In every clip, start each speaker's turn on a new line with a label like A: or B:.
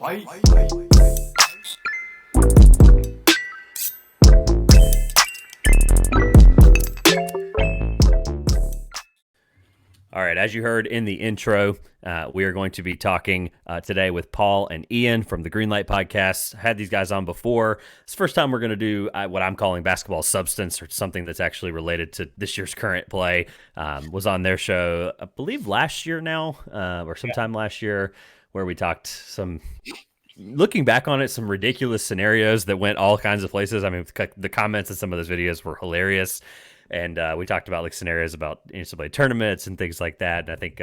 A: All right, as you heard in the intro, we are going to be talking today with Paul and Ian from the Greenlight Podcast. I had these guys on before. It's the first time we're going to do what I'm calling basketball substance, or something that's actually related to this year's current play. Was on their show, I believe, last year now, or sometime last year, where we talked looking back on it, some ridiculous scenarios that went all kinds of places. I mean, the comments in some of those videos were hilarious. And we talked about like scenarios about NCAA tournaments and things like that. And I think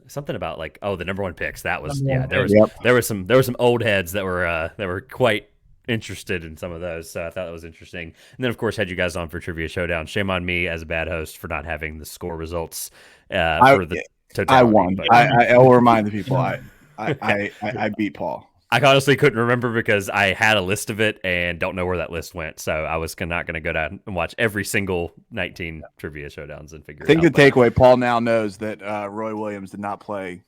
A: something about like, the number one picks. That was there were some old heads that were quite interested in some of those. So I thought that was interesting. And then of course had you guys on for Trivia Showdown. Shame on me as a bad host for not having the score results for the totality.
B: I won. I'll remind the people I beat Paul.
A: I honestly couldn't remember because I had a list of it and don't know where that list went. So I was not going to go down and watch every single 19 Trivia Showdowns and figure it out.
B: I think the takeaway, Paul now knows that Roy Williams did not play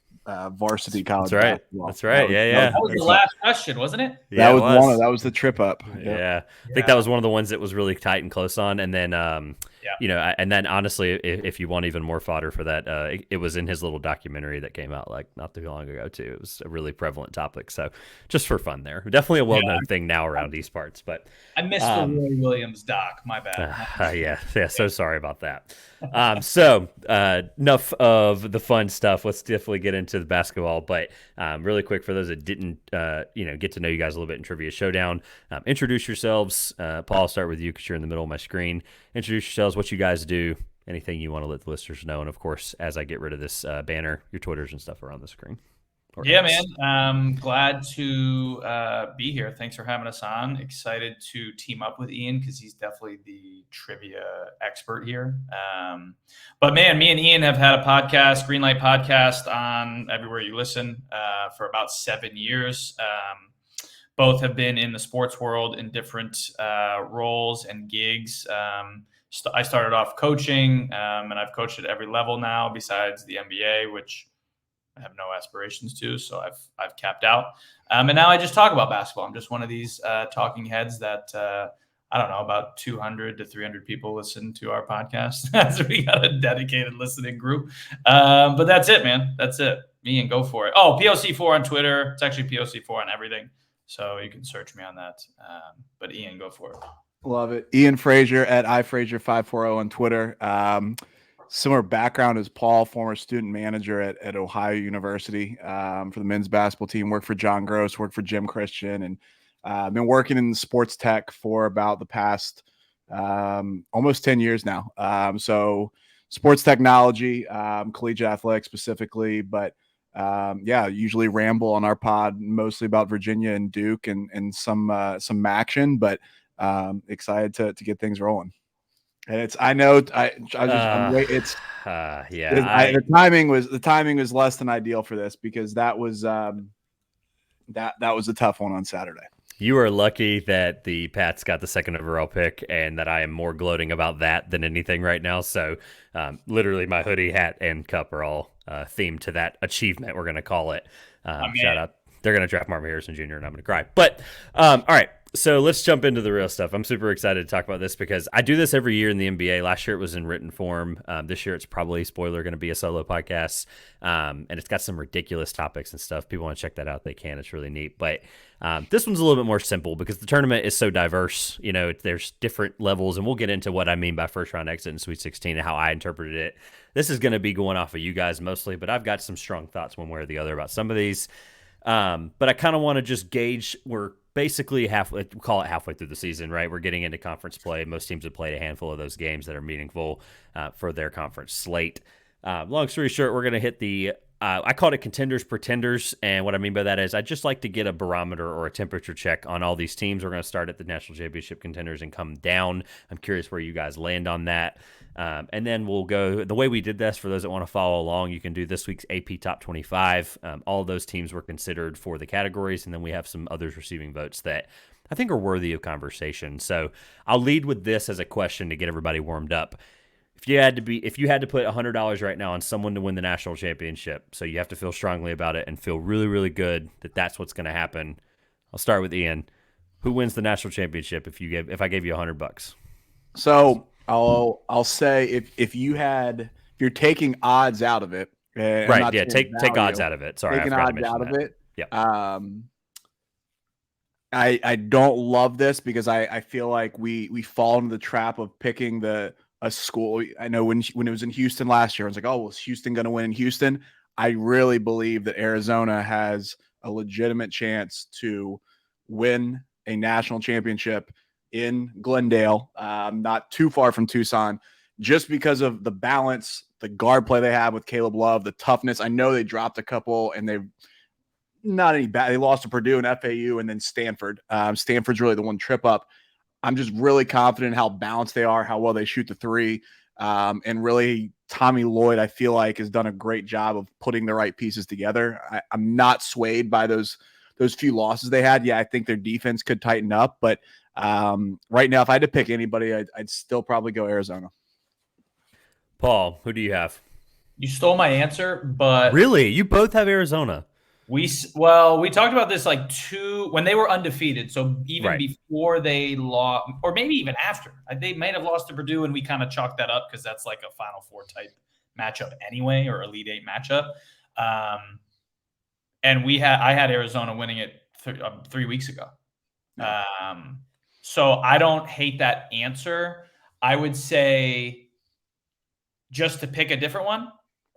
B: varsity college basketball.
A: That's right.
C: That was the last question, wasn't it?
B: Yeah, that was the trip up.
A: Yeah. I think that was one of the ones that was really tight and close on. And then, and then honestly, if you want even more fodder for that, it was in his little documentary that came out like not too long ago too. It was a really prevalent topic. So just for fun there. Definitely a well-known thing now around these parts. But
C: I missed the Roy Williams doc. My bad.
A: Yeah. So sorry about that. So enough of the fun stuff. Let's definitely get into the basketball. But really quick, for those that didn't get to know you guys a little bit in Trivia Showdown, introduce yourselves. Paul, I'll start with you because you're in the middle of my screen. Introduce yourselves, what you guys do, anything you want to let the listeners know. And of course, as I get rid of this banner, your Twitters and stuff are on the screen.
C: Yeah, man. Glad to be here. Thanks for having us on. Excited to team up with Ian because he's definitely the trivia expert here. But man, me and Ian have had a podcast, Greenlight Podcast, on everywhere you listen for about 7 years. Both have been in the sports world in different roles and gigs. I started off coaching, and I've coached at every level now besides the NBA, which I have no aspirations to, so I've capped out. And now I just talk about basketball. I'm just one of these talking heads that I don't know, about 200 to 300 people listen to our podcast. So we got a dedicated listening group. But that's it, man. That's it. Me and go for it. Oh, POC4 on Twitter. It's actually POC4 on everything. So you can search me on that. But Ian, go for it.
B: Love it. Ian Frazier at iFrazier540 on Twitter. Similar background as Paul, former student manager at Ohio University for the men's basketball team. Worked for John Gross, worked for Jim Christian, and been working in sports tech for about the past almost 10 years now. So sports technology, collegiate athletics specifically, but usually ramble on our pod mostly about Virginia and Duke and some action, but excited to get things rolling. And the timing was less than ideal for this because that was that was a tough one on Saturday.
A: You are lucky that the Pats got the second overall pick and that I am more gloating about that than anything right now. So literally my hoodie, hat, and cup are all themed to that achievement, we're going to call it. Shout out. They're going to draft Marvin Harrison Jr. and I'm going to cry. But all right. So let's jump into the real stuff. I'm super excited to talk about this because I do this every year in the NBA. Last year it was in written form. This year it's probably, spoiler, going to be a solo podcast. And it's got some ridiculous topics and stuff. People want to check that out. They can. It's really neat. But this one's a little bit more simple because the tournament is so diverse. You know, there's different levels, and we'll get into what I mean by first round exit and Sweet 16 and how I interpreted it. This is going to be going off of you guys mostly, but I've got some strong thoughts one way or the other about some of these. But I kind of want to just gauge, we're basically halfway through the season, right? We're getting into conference play. Most teams have played a handful of those games that are meaningful for their conference slate. Long story short, we're going to hit the I called it Contenders, Pretenders, and what I mean by that is I just like to get a barometer or a temperature check on all these teams. We're going to start at the National Championship contenders and come down. I'm curious where you guys land on that. And then we'll go, the way we did this, for those that want to follow along, you can do this week's AP Top 25. All of those teams were considered for the categories, and then we have some others receiving votes that I think are worthy of conversation. So I'll lead with this as a question to get everybody warmed up. if you had to put $100 right now on someone to win the national championship, so you have to feel strongly about it and feel really, really good that that's what's going to happen. I'll start with Ian. Who wins the national championship if I gave you $100?
B: So I'll say if you're taking odds out of it, and I'm
A: Right?
B: not
A: Yeah.
B: saying
A: Take odds
B: value,
A: out of it. Sorry, I
B: taking
A: forgot to
B: odds
A: mention
B: out of
A: that.
B: it.
A: Yeah.
B: I don't love this because I feel like we fall into the trap of picking a school. I know when it was in Houston last year, I was like, oh, well, is Houston going to win in Houston? I really believe that Arizona has a legitimate chance to win a national championship in Glendale, not too far from Tucson, just because of the balance, the guard play they have with Caleb Love, the toughness. I know they dropped a couple and they've not any bad. They lost to Purdue and FAU and then Stanford. Stanford's really the one trip up. I'm just really confident in how balanced they are, how well they shoot the three. And really, Tommy Lloyd, I feel like, has done a great job of putting the right pieces together. I'm not swayed by those few losses they had. Yeah, I think their defense could tighten up. But right now, if I had to pick anybody, I'd still probably go Arizona.
A: Paul, who do you have?
C: You stole my answer, but
A: Really? You both have Arizona.
C: we talked about this like when they were undefeated. So even
A: Right.
C: before they lost, or maybe even after, they might have lost to Purdue, and we kind of chalked that up because that's like a Final Four type matchup anyway, or Elite Eight matchup. And I had Arizona winning it 3 weeks ago. So I don't hate that answer. I would say, just to pick a different one,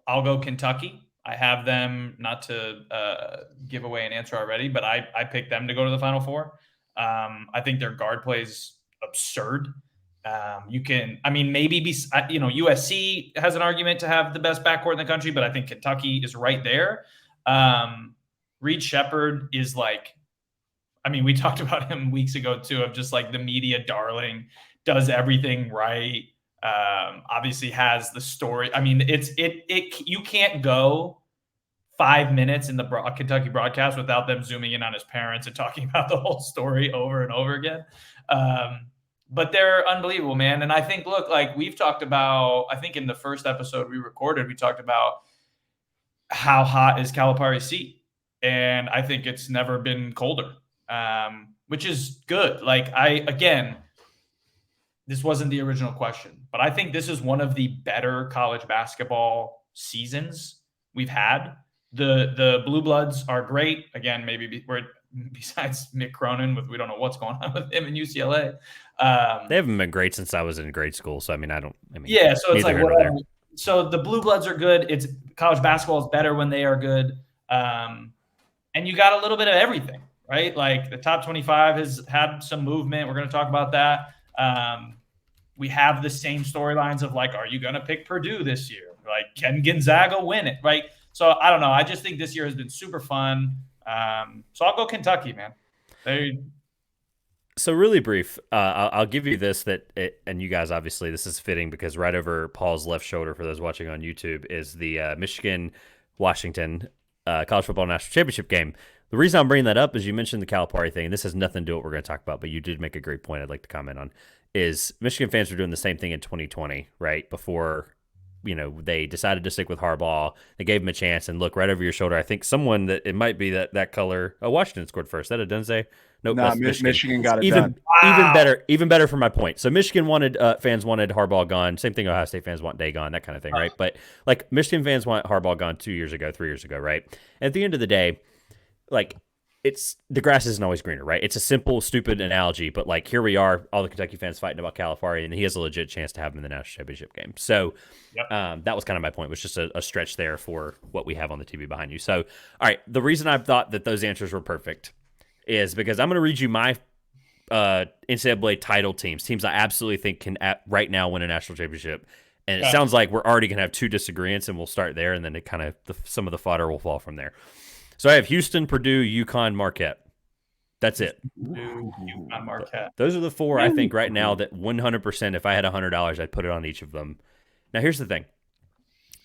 C: I'll go Kentucky. I have them, not to give away an answer already, but I picked them to go to the Final Four. I think their guard play is absurd. Maybe USC has an argument to have the best backcourt in the country, but I think Kentucky is right there. Reed Shepherd is like, we talked about him weeks ago too, of just like the media darling, does everything right. Obviously has the story. You can't go 5 minutes in the Kentucky broadcast without them zooming in on his parents and talking about the whole story over and over again. But they're unbelievable, man. And I think, look, like we've talked about, I think in the first episode we recorded, we talked about how hot is Calipari's seat. And I think it's never been colder, which is good. This wasn't the original question, but I think this is one of the better college basketball seasons we've had. The Blue Bloods are great. Again, maybe besides Mick Cronin, we don't know what's going on with him in UCLA.
A: They haven't been great since I was in grade school. So,
C: yeah. So it's like, whatever. So the Blue Bloods are good. It's college basketball is better when they are good. And you got a little bit of everything, right? Like the top 25 has had some movement. We're going to talk about that. We have the same storylines of like, are you going to pick Purdue this year? Like, can Gonzaga win it? Right. So I don't know. I just think this year has been super fun. So I'll go Kentucky, man.
A: So really brief, I'll give you this and you guys, obviously this is fitting because right over Paul's left shoulder, for those watching on YouTube, is the Michigan-Washington College Football National Championship game. The reason I'm bringing that up is you mentioned the Calipari thing, and this has nothing to do with what we're going to talk about, but you did make a great point I'd like to comment on, is Michigan fans were doing the same thing in 2020, right? Before, they decided to stick with Harbaugh. They gave him a chance, and look, right over your shoulder, I think someone that it might be that color. Oh, Washington scored first. That a Dunze? Nope,
B: no, Michigan got it done.
A: Even better for my point. So Michigan fans wanted Harbaugh gone. Same thing Ohio State fans want Day gone, that kind of thing, right? But like Michigan fans want Harbaugh gone 3 years ago, right? At the end of the day, like the grass isn't always greener, right? It's a simple, stupid analogy, but like here we are, all the Kentucky fans fighting about Calipari, and he has a legit chance to have him in the national championship game. So that was kind of my point, was just a stretch there for what we have on the TV behind you. So, all right, the reason I've thought that those answers were perfect is because I'm going to read you my NCAA title teams I absolutely think can right now win a national championship. And it sounds like we're already going to have two disagreements, and we'll start there, and then it kind of some of the fodder will fall from there. So I have Houston, Purdue, UConn, Marquette. That's it.
C: UConn, Marquette.
A: Those are the four I think right now that 100%, if I had $100, I'd put it on each of them. Now, here's the thing.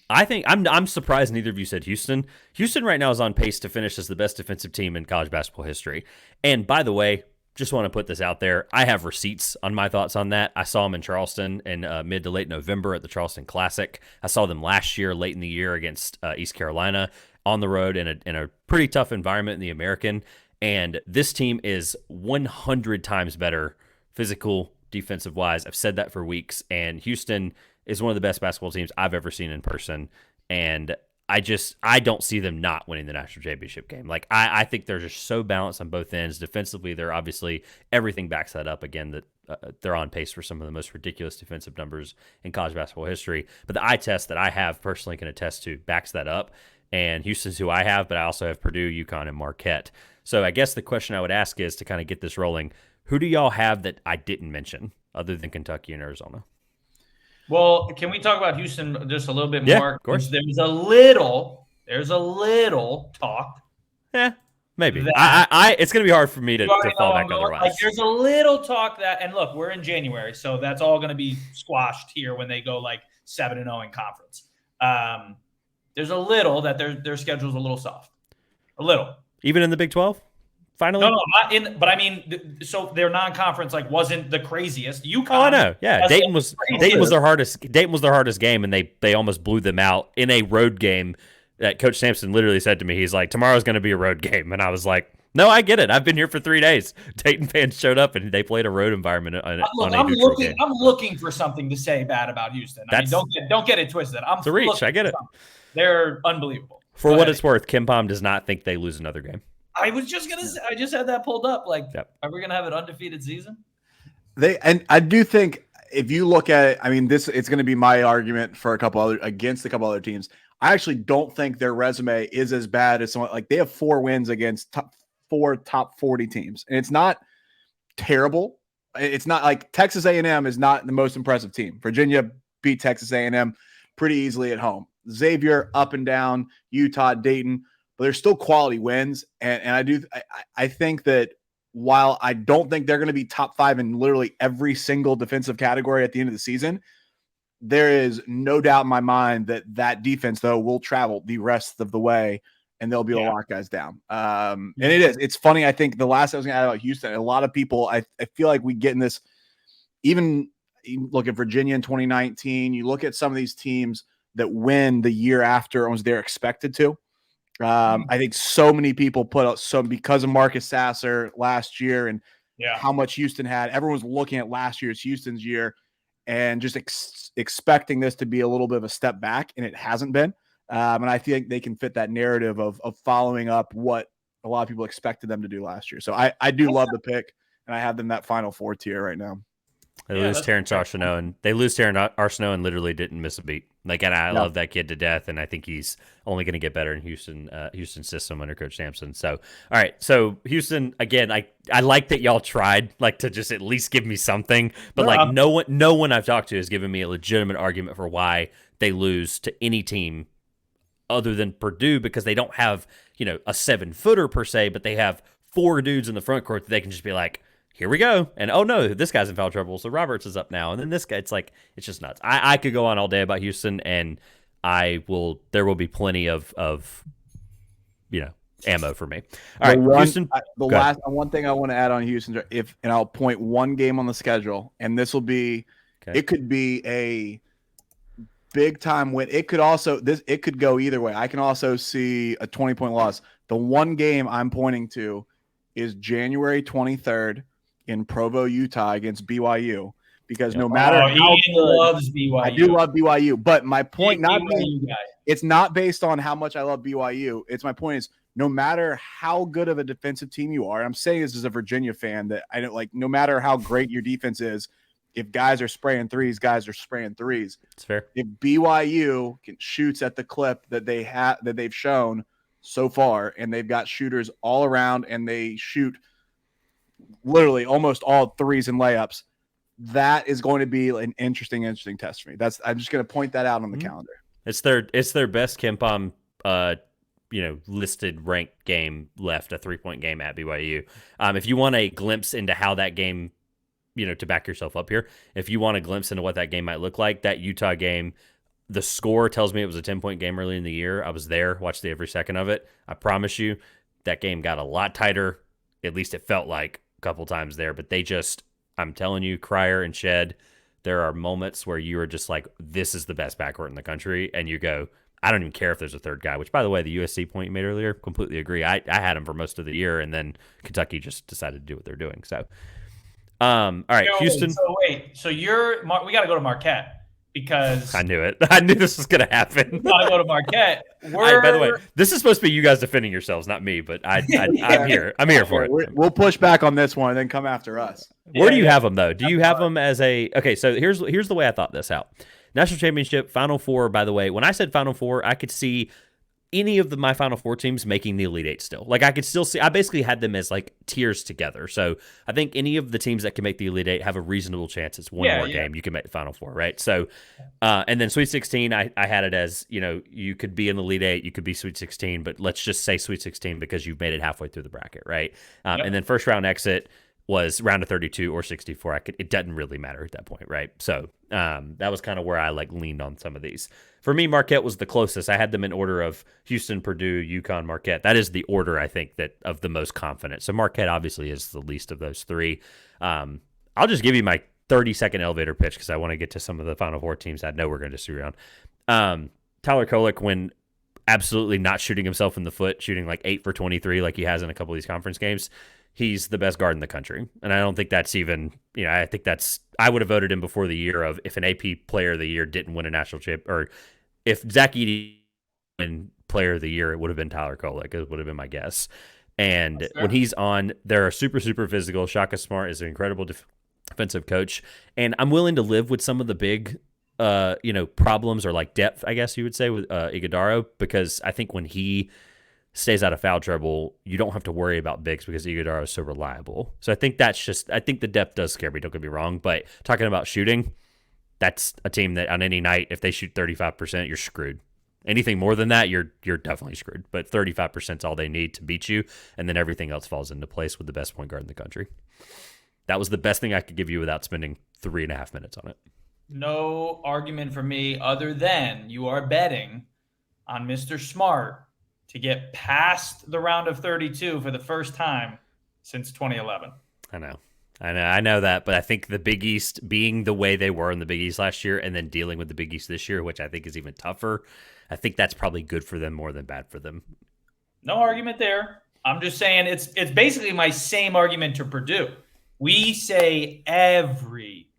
A: I think I'm surprised neither of you said Houston. Houston right now is on pace to finish as the best defensive team in college basketball history. And by the way, just want to put this out there. I have receipts on my thoughts on that. I saw them in Charleston in mid to late November at the Charleston Classic. I saw them last year, late in the year, against East Carolina on the road in a pretty tough environment in the American. And this team is 100 times better physical, defensive-wise. I've said that for weeks. And Houston is one of the best basketball teams I've ever seen in person. And I don't see them not winning the national championship game. Like, I think they're just so balanced on both ends. Defensively, they're obviously, everything backs that up again, that they're on pace for some of the most ridiculous defensive numbers in college basketball history. But the eye test that I have personally can attest to backs that up. And Houston's who I have, but I also have Purdue, UConn, and Marquette. So I guess the question I would ask is, to kind of get this rolling, who do y'all have that I didn't mention other than Kentucky and Arizona?
C: Well, can we talk about Houston just a little bit more?
A: Yeah, of course.
C: There's a little talk.
A: Yeah, maybe. It's going to be hard for me to fall back otherwise.
C: Like, there's a little talk that, and look, we're in January, so that's all going to be squashed here when they go like 7-0 in conference. There's a little that their schedule's a little soft. A little.
A: Even in the Big 12? Finally?
C: No, not in. But I mean, so their non-conference wasn't the craziest. UConn.
A: Oh, I know. Yeah, Dayton was their hardest. Dayton was their hardest game, and they almost blew them out in a road game. That Coach Sampson literally said to me, he's like, "Tomorrow's going to be a road game," and I was like, "No, I get it. I've been here for 3 days." Dayton fans showed up, and they played a road environment on a neutral game.
C: I'm looking for something to say bad about Houston. I mean, don't get it twisted.
A: It's a reach. I get it.
C: They're unbelievable.
A: For what it's worth, Kim Pom does not think they lose another game.
C: I was just gonna say, I just had that pulled up. Like, Are we gonna have an undefeated season?
B: And I do think, if you look at it, I mean, it's going to be my argument for against a couple other teams. I actually don't think their resume is as bad as someone like they have 4 wins against four top 40 teams, and it's not terrible. It's not like Texas A&M is not the most impressive team. Virginia beat Texas A&M pretty easily at home. Xavier up and down, Utah, Dayton. But there's still quality wins, and I think that while I don't think they're going to be top 5 in literally every single defensive category at the end of the season, there is no doubt in my mind that defense, though, will travel the rest of the way, and they'll be able to lock guys down. And it's funny. I think the last I was going to add about Houston, a lot of people, I feel like we get in this, even you look at Virginia in 2019, you look at some of these teams that win the year after almost they're expected to. I think so many people put out because of Marcus Sasser last year and how much Houston had. Everyone was looking at last year's Houston's year and just expecting this to be a little bit of a step back, and it hasn't been. And I think they can fit that narrative of following up what a lot of people expected them to do last year. So I do love the pick, and I have them that Final Four tier right now.
A: They lose Terrence Arsenault, and literally didn't miss a beat. And I love that kid to death, and I think he's only going to get better in Houston's system under Coach Sampson. So, all right. So Houston, again, I like that y'all tried to just at least give me something, but no one I've talked to has given me a legitimate argument for why they lose to any team other than Purdue, because they don't have a 7-footer per se, but they have 4 dudes in the front court that they can just be like, here we go. And, oh, no, this guy's in foul trouble, so Roberts is up now. And then this guy, it's just nuts. I could go on all day about Houston, and there will be plenty of ammo for me. All right, Houston.
B: One thing I want to add on Houston, and I'll point one game on the schedule, and this will be, it could be a big time win. It could go either way. I can also see a 20-point loss. The one game I'm pointing to is January 23rd. In Provo, Utah against BYU, because no matter how
C: Ian loves BYU.
B: I do love BYU, but my point it's not based on how much I love BYU. It's my point is no matter how good of a defensive team you are, I'm saying this as a Virginia fan that I don't no matter how great your defense is, if guys are spraying threes, guys are spraying threes.
A: It's fair.
B: If BYU shoots at the clip that they've shown so far, and they've got shooters all around, and they shoot literally almost all threes and layups, that is going to be an interesting test for me. I'm just going to point that out on the calendar.
A: It's their best KenPom listed ranked game left, a 3-point game at BYU. If you want a glimpse into how that game, to back yourself up here, if you want a glimpse into what that game might look like, that Utah game, the score tells me it was a 10-point game early in the year. I was there, watched every second of it. I promise you that game got a lot tighter. At least it felt like couple times there, but I'm telling you, Cryer and Shed, there are moments where you are just like, this is the best backcourt in the country, and you go, I don't even care if there's a third guy, which, by the way, the USC point you made earlier, completely agree. I had him for most of the year, and then Kentucky just decided to do what they're doing. So, all right, Houston.
C: So we got to go to Marquette. Because
A: I knew it. I knew this was going to happen.
C: We gotta go to Marquette.
A: By the way, this is supposed to be you guys defending yourselves, not me. But I'm here. I'm here for it.
B: We'll push back on this one and then come after us.
A: Where do you have them though? Do you have them as a? Okay, so here's the way I thought this out. National championship, Final Four. By the way, when I said Final Four, I could see any of my Final Four teams making the Elite Eight still. Like I could still see. I basically had them as like tiers together. So I think any of the teams that can make the Elite Eight have a reasonable chance. It's one more game you can make the Final Four, right? So, and then Sweet 16, I had it as, you could be in the Elite Eight, you could be Sweet 16, but let's just say Sweet 16 because you've made it halfway through the bracket, right? And then first round exit was round of 32 or 64. It doesn't really matter at that point, right? So that was kind of where I leaned on some of these. For me, Marquette was the closest. I had them in order of Houston, Purdue, UConn, Marquette. That is the order, I think, that of the most confident. So Marquette obviously is the least of those three. I'll just give you my 30-second elevator pitch because I want to get to some of the Final Four teams I know we're going to disagree on. Tyler Kolek, when absolutely not shooting himself in the foot, shooting 8 for 23 like he has in a couple of these conference games, he's the best guard in the country. And I don't think that's even, I think I would have voted him before the year of if an AP player of the year didn't win a national chip, or if Zach Edey won player of the year, it would have been Tyler Kolek. It would have been my guess. And when he's on, they're super, super physical. Shaka Smart is an incredible defensive coach. And I'm willing to live with some of the big, problems or depth, I guess you would say, with Iguodaro, because I think when he stays out of foul trouble, you don't have to worry about bigs because Iguodaro is so reliable. So I think I think the depth does scare me, don't get me wrong, but talking about shooting, that's a team that on any night, if they shoot 35%, you're screwed. Anything more than that, you're definitely screwed. But 35% is all they need to beat you, and then everything else falls into place with the best point guard in the country. That was the best thing I could give you without spending 3.5 minutes on it.
C: No argument for me other than you are betting on Mr. Smart to get past the round of 32 for the first time since 2011.
A: I know that, but I think the Big East being the way they were in the Big East last year and then dealing with the Big East this year, which I think is even tougher, I think that's probably good for them more than bad for them.
C: No argument there. I'm just saying it's basically my same argument to Purdue. We say every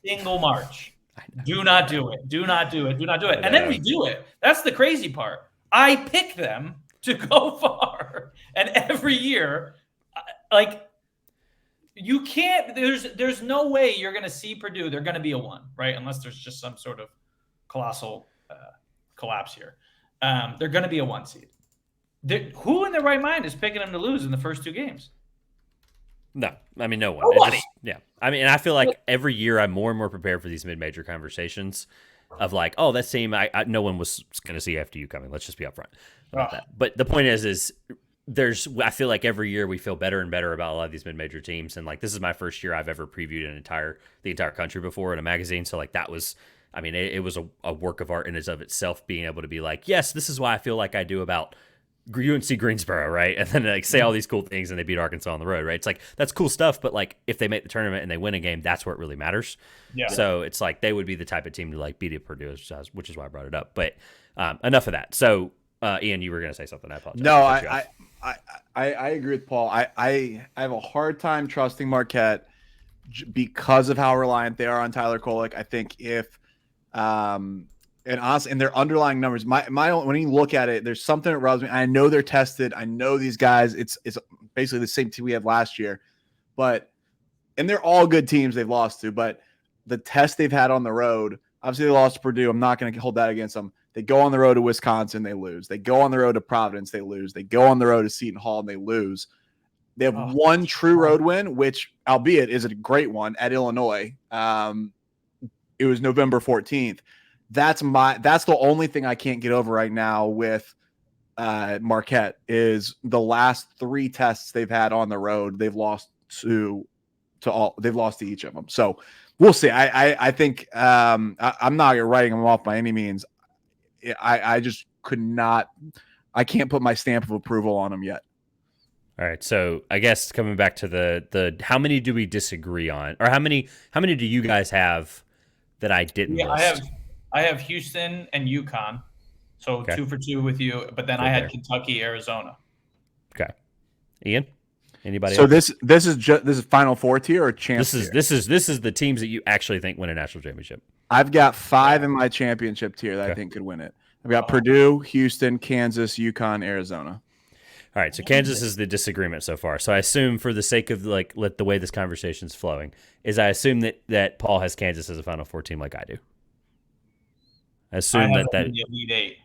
C: single March, do not do it, do not do it, do not do it. And then we do it. That's the crazy part. I pick them to go far. And every year, you can't, there's no way you're going to see Purdue. They're going to be a 1, right? Unless there's just some sort of colossal collapse here. They're going to be a 1 seed. Who in their right mind is picking them to lose in the first 2 games?
A: No, I mean, no one.
C: Nobody.
A: I feel like every year I'm more and more prepared for these mid-major conversations of that team, no one was going to see FDU coming. Let's just be upfront about that. But the point is I feel like every year we feel better and better about a lot of these mid-major teams. And this is my first year I've ever previewed the entire country before in a magazine. So that was, it was a work of art in and of itself, being able to be yes, this is why I feel like I do about UNC Greensboro, right? And then say all these cool things and they beat Arkansas on the road, right? It's that's cool stuff, but if they make the tournament and they win a game, that's what really matters. Yeah. So it's they would be the type of team to beat at Purdue, which is why I brought it up. But enough of that. So Ian, you were going to say something. I apologize.
B: No, I agree with Paul. I have a hard time trusting Marquette because of how reliant they are on Tyler Kolek. I think if and honestly, and their underlying numbers, my when you look at it, there's something that rubs me. I know they're tested. I know these guys. It's basically the same team we had last year, and they're all good teams they've lost to. But the test they've had on the road, obviously they lost to Purdue. I'm not going to hold that against them. They go on the road to Wisconsin, they lose. They go on the road to Providence, they lose. They go on the road to Seton Hall, and they lose. They have one true road win, which, albeit, is a great one at Illinois. It was November 14th. That's the only thing I can't get over right now with Marquette is the last 3 tests they've had on the road. They've lost to each of them. So we'll see. I think I'm not writing them off by any means. I just could not. I can't put my stamp of approval on them yet.
A: All right, so I guess coming back to the how many do we disagree on, or how many do you guys have that I didn't
C: Yeah,
A: list?
C: I have Houston and UConn, so
A: Okay,
C: 2 for 2 with you. But then I
A: good
C: had
A: there.
C: Kentucky, Arizona.
A: Okay, Ian, anybody
B: So
A: else?
B: this is Final Four tier or champs tier?
A: This is the teams that you actually think win a national championship.
B: I've got 5 in my championship tier that I
A: Okay.
B: think could win it. I've got Purdue, Houston, Kansas, UConn, Arizona.
A: All right, so Kansas is the disagreement so far. So I assume, for the sake of like let the way this conversation's flowing, is I assume that Paul has Kansas as a Final Four team like I do. I assume that
C: the Elite Eight.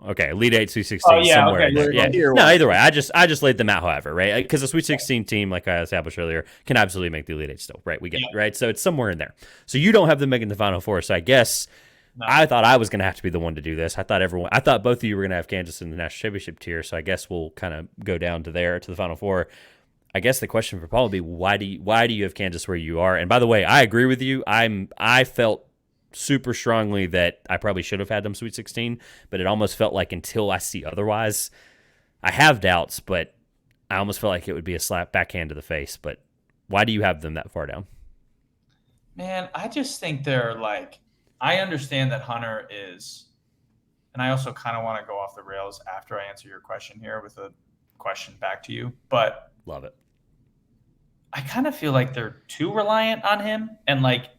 A: Okay, Elite 8, Sweet 16,
C: Oh, yeah,
A: somewhere
C: okay,
A: in there.
C: we're
A: Yeah.
B: here
A: No,
B: one.
A: either way, I just laid them out, however, right? Because the Sweet 16 team, like I established earlier, can absolutely make the Elite 8 still, right? We get it, right? So it's somewhere in there. So you don't have them making the Final Four. So I guess I thought I was going to have to be the one to do this. I thought both of you were going to have Kansas in the national championship tier. So I guess we'll kind of go down to there to the Final Four. I guess the question for Paul would be, why do you have Kansas where you are? And by the way, I agree with you. I felt super strongly that I probably should have had them Sweet 16, but it almost felt like until I see otherwise, I have doubts, but I almost felt like it would be a slap backhand to the face. But why do you have them that far down?
C: Man, I just think they're like, I understand that Hunter is, and I also kind of want to go off the rails after I answer your question here with a question back to you, but
A: Love it.
C: I kind of feel like they're too reliant on him. And like,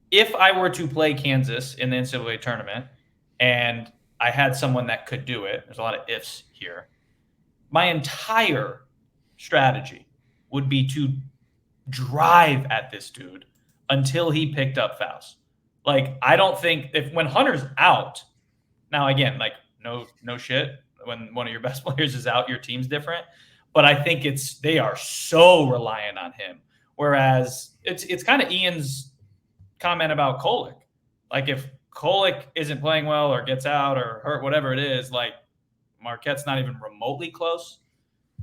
C: if I were to play Kansas in the NCAA tournament and I had someone that could do it, there's a lot of ifs here. My entire strategy would be to drive at this dude until he picked up fouls. Like, I don't think when Hunter's out, now again, like no shit. When one of your best players is out, your team's different. But I think they are so reliant on him. Whereas it's kind of Ian's comment about Kolek. Like, if Kolek isn't playing well or gets out or hurt, whatever it is, like, Marquette's not even remotely close.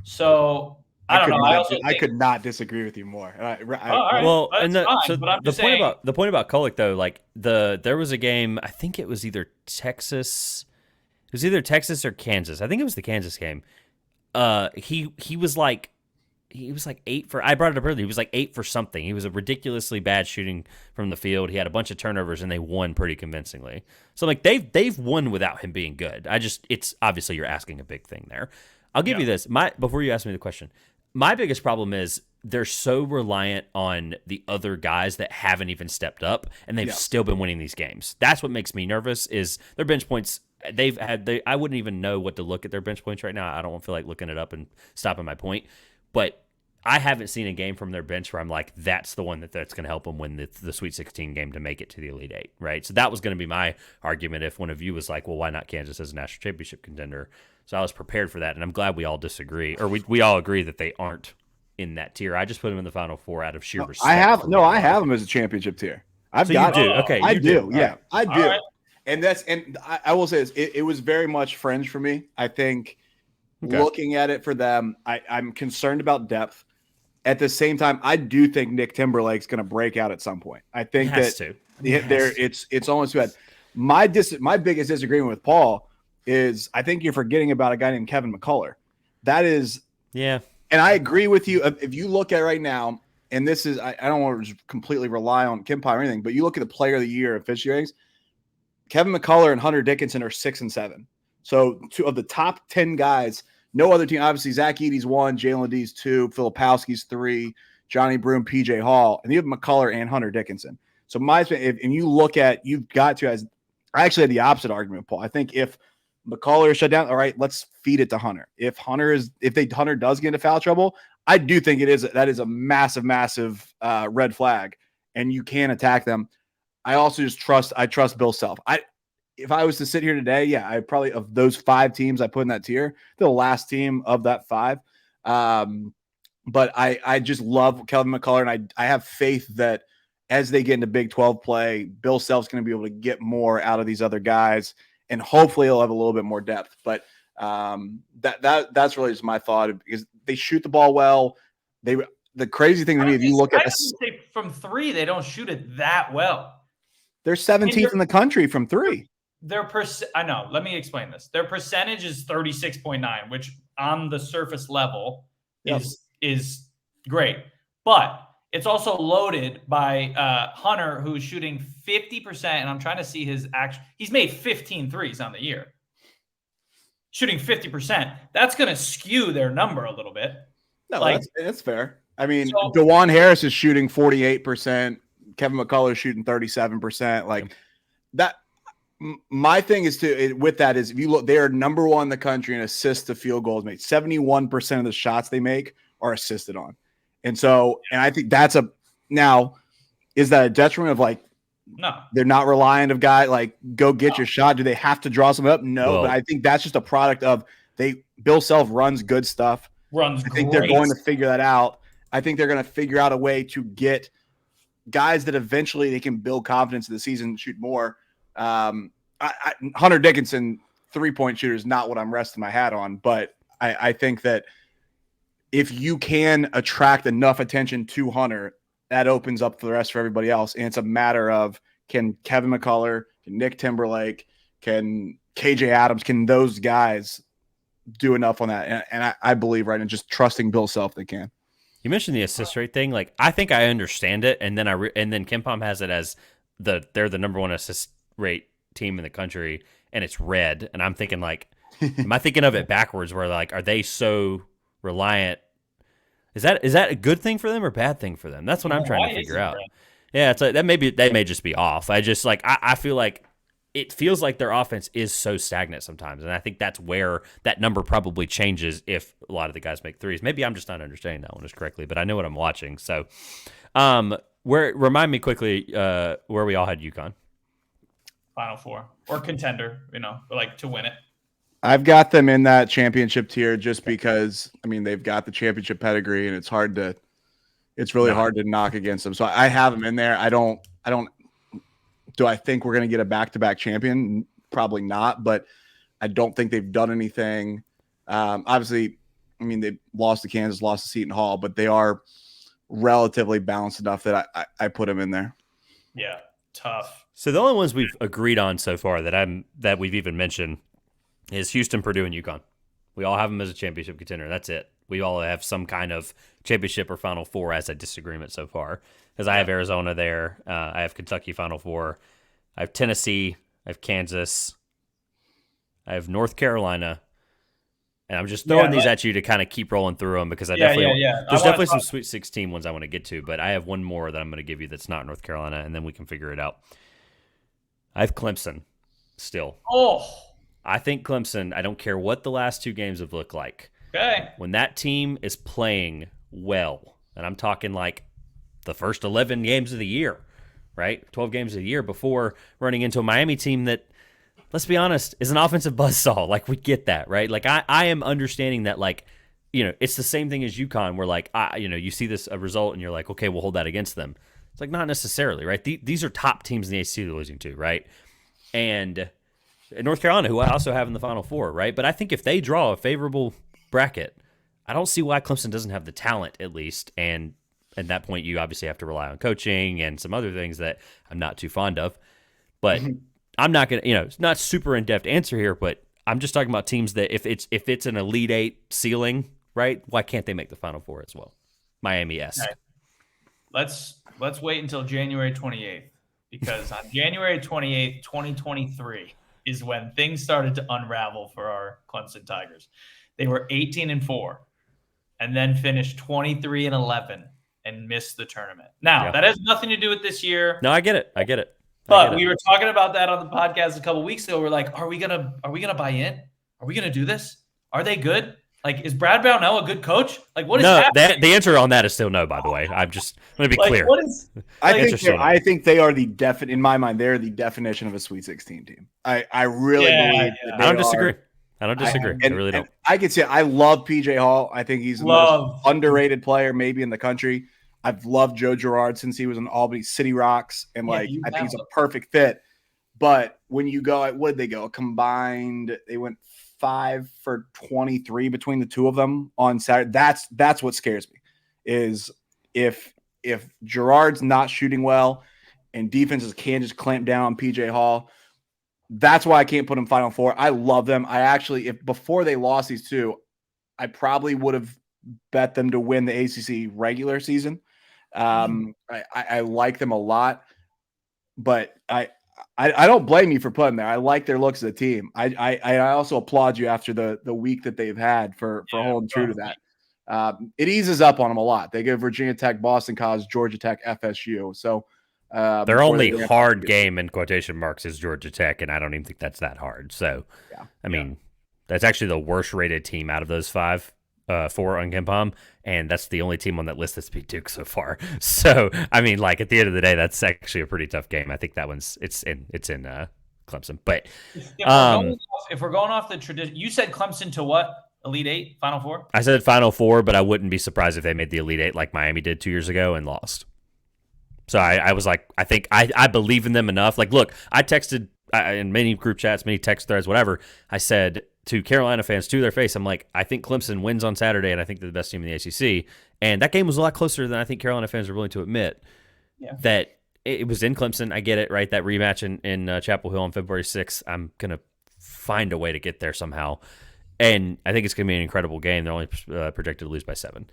C: So I don't know.
B: I could not disagree with you more.
A: Well, and the point about Kolek though, like there was a game. I think it was either Texas. It was either Texas or Kansas. I think it was the Kansas game. He was like 8 for. I brought it up earlier. He was like 8 for something. He was a ridiculously bad shooting from the field. He had a bunch of turnovers and they won pretty convincingly. So like they've won without him being good. It's obviously you're asking a big thing there. I'll give you this. Before you ask me the question, my biggest problem is they're so reliant on the other guys that haven't even stepped up, and they've still been winning these games. That's what makes me nervous. Is their bench points? I wouldn't even know what to look at their bench points right now. I don't feel like looking it up and stopping my point, but I haven't seen a game from their bench where I'm like, that's the one that's going to help them win the Sweet 16 game to make it to the Elite Eight, right? So that was going to be my argument if one of you was like, well, why not Kansas as a national championship contender? So I was prepared for that, and I'm glad we all disagree, or we all agree that they aren't in that tier. I just put them in the Final Four out of sheer respect.
B: I have them as a championship tier.
A: I do. Okay,
B: I do. Yeah, I do.
C: Right.
B: And I will say this, it was very much fringe for me. I think looking at it for them, I'm concerned about depth. At the same time, I do think Nick Timberlake's going to break out at some point. I think it's almost too bad. My biggest disagreement with Paul is I think you're forgetting about a guy named Kevin McCullough. That is, and I agree with you. If you look at right now, and this is, I don't want to completely rely on Kim Pye or anything, but you look at the player of the year officiating, Kevin McCullough and Hunter Dickinson are 6 and 7. So 2 of the top 10 guys, no other team, obviously Zach Edey's 1, Jalen Dee's 2, Filipowski's 3, Johnny Broome, PJ Hall, and you have McCullough and Hunter Dickinson. So if you look at, you've got to, as I actually had the opposite argument, Paul. I think if McCullough is shut down, all right, let's feed it to Hunter. If Hunter does get into foul trouble, I do think that is a massive red flag, and you can attack them. I also trust Bill Self. If I was to sit here today, I probably, of those 5 teams I put in that tier, the last team of that 5. But I just love Kevin McCullough, and I have faith that as they get into Big 12 play, Bill Self's going to be able to get more out of these other guys, and hopefully he'll have a little bit more depth. But that's really just my thought, because they shoot the ball well. The crazy thing to me, if you look at
C: from 3, they don't shoot it that well.
B: They're 17th in the country from 3.
C: I know. Let me explain this. Their percentage is 36.9, which on the surface level
B: Yep.
C: is great. But it's also loaded by Hunter, who's shooting 50%. And I'm trying to see his he's made 15 threes on the year. Shooting 50%. That's going to skew their number a little bit.
B: No, that's fair. I mean, so, DeJuan Harris is shooting 48%. Kevin McCullough shooting 37%. Like that. My thing is with that is if you look, they are number 1 in the country in assists to field goals made. 71% of the shots they make are assisted on. And so, and I think that's now, is that a detriment of like,
C: no,
B: they're not reliant of guy like go get your shot. Do they have to draw something up? No, but I think that's just a product of Bill Self runs good stuff. I think they're going to figure that out. I think they're going to figure out a way to get guys that eventually they can build confidence in the season, shoot more. Hunter Dickinson 3-point shooter is not what I'm resting my hat on, but I think that if you can attract enough attention to Hunter, that opens up the rest for everybody else. And it's a matter of, can Kevin McCullough, can Nick Timberlake, can KJ Adams, can those guys do enough on that? And I believe right in just trusting Bill Self they can.
A: You mentioned the assist rate thing. Like, I think I understand it, and then then KenPom has it as they're the number 1 assist rate team in the country, and it's red. And I'm thinking like, am I thinking of it backwards? Where like, are they so reliant? Is that a good thing for them or bad thing for them? That's what I'm trying to figure out. Red? Yeah, it's like they may just be off. I just like I feel like it feels like their offense is so stagnant sometimes, and I think that's where that number probably changes if a lot of the guys make threes. Maybe I'm just not understanding that one as correctly, but I know what I'm watching. So, remind me quickly where we all had UConn.
C: Final Four or contender, like to win it.
B: I've got them in that championship tier just because, I mean, they've got the championship pedigree and it's really hard to knock against them. So I have them in there. Do I think we're going to get a back-to-back champion? Probably not, but I don't think they've done anything. Obviously, I mean, they lost to Kansas, lost to Seton Hall, but they are relatively balanced enough that I put them in there.
C: Yeah, tough.
A: So the only ones we've agreed on so far that we've even mentioned is Houston, Purdue, and UConn. We all have them as a championship contender. That's it. We all have some kind of championship or Final Four as a disagreement so far. Because I have Arizona there. I have Kentucky Final Four. I have Tennessee. I have Kansas. I have North Carolina. And I'm just throwing these at you to kind of keep rolling through them because there's definitely some Sweet 16 ones I want to get to, but I have one more that I'm going to give you that's not North Carolina, and then we can figure it out. I have Clemson still.
C: Oh.
A: I think Clemson, I don't care what the last 2 games have looked like.
C: Okay.
A: When that team is playing well, and I'm talking like the first 11 games of the year, right? 12 games of the year before running into a Miami team that, let's be honest, is an offensive buzzsaw. Like, we get that, right? Like, I am understanding that, like, it's the same thing as UConn where, like, you see a result and you're like, okay, we'll hold that against them. It's like, not necessarily, right? These are top teams in the ACC they're losing to, right? And North Carolina, who I also have in the Final Four, right? But I think if they draw a favorable bracket, I don't see why Clemson doesn't have the talent, at least. And at that point, you obviously have to rely on coaching and some other things that I'm not too fond of. But I'm not going to, it's not super in-depth answer here, but I'm just talking about teams that if it's an Elite Eight ceiling, right, why can't they make the Final Four as well? Miami-esque.
C: Right. Let's wait until January 28th, because on January 28th, 2023 is when things started to unravel for our Clemson Tigers. They were 18-4 and then finished 23-11 and missed the tournament. Now, that has nothing to do with this year.
A: No, I get it.
C: But we were talking about that on the podcast a couple of weeks ago. We're like, are we gonna buy in? Are we gonna do this? Are they good? Like, is Brad Brownell a good coach? Like, what is happening?
A: The answer on that is still no, by the way. I'm just going to be clear.
B: I think they are in my mind, they're the definition of a Sweet 16 team. I really believe that
A: I don't disagree. I really don't.
B: I can say I love PJ Hall. I think he's the most underrated player maybe in the country. I've loved Joe Girard since he was in Albany City Rocks, and I think he's a perfect fit. But when you go, what did they go? Combined, they went 5 for 23 between the two of them on Saturday. That's what scares me, is if Girard's not shooting well and defenses can't just clamp down on PJ Hall. That's why I can't put him Final Four. I love them. I actually, if before they lost these two, I probably would have bet them to win the ACC regular season. I like them a lot, but I don't blame you for putting there. I like their looks as a team. I also applaud you after the week that they've had for holding true to that. It eases up on them a lot. They go Virginia Tech, Boston College, Georgia Tech, FSU. So
A: their only hard game in quotation marks is Georgia Tech, and I don't even think that's that hard. So, I mean, that's actually the worst rated team out of those 4 on KenPom, and that's the only team on that list that's beat Duke so far. So, I mean, like at the end of the day, that's actually a pretty tough game. I think that one's it's in Clemson. But
C: if we're going off the tradition, you said Clemson to what? Elite Eight, Final Four?
A: I said Final Four, but I wouldn't be surprised if they made the Elite Eight like Miami did 2 years ago and lost. So I was like, I think I believe in them enough. Like, look, I texted in many group chats, many text threads, whatever. I said to Carolina fans to their face, I'm like, I think Clemson wins on Saturday, and I think they're the best team in the ACC. And that game was a lot closer than I think Carolina fans are willing to admit. Yeah. That it was in Clemson. I get it, right? That rematch in Chapel Hill on February 6th. I'm going to find a way to get there somehow. And I think it's going to be an incredible game. They're only projected to lose by 7.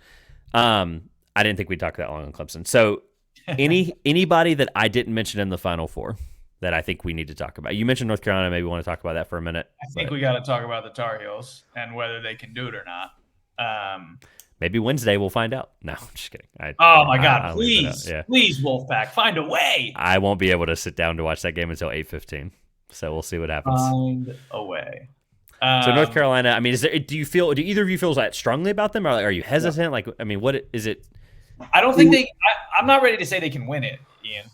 A: I didn't think we'd talk that long on Clemson. So anybody that I didn't mention in the Final Four that I think we need to talk about. You mentioned North Carolina. Maybe we want to talk about that for a minute.
C: I think we got to talk about the Tar Heels and whether they can do it or not.
A: Maybe Wednesday we'll find out. No, I'm just kidding.
C: My God, please, please, Wolfpack, find a way.
A: I won't be able to sit down to watch that game until 8:15. So we'll see what happens.
C: Find a way.
A: So North Carolina, I mean, do either of you feel that strongly about them, or are you hesitant? Like, I mean, what is it?
C: I don't think I'm not ready to say they can win it, Ian.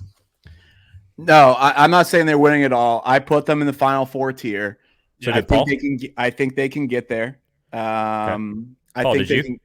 B: No, I'm not saying they're winning it all. I put them in the Final Four tier.
A: So
B: I think they can get there.
A: Paul,
B: I think
A: did you?
B: Can,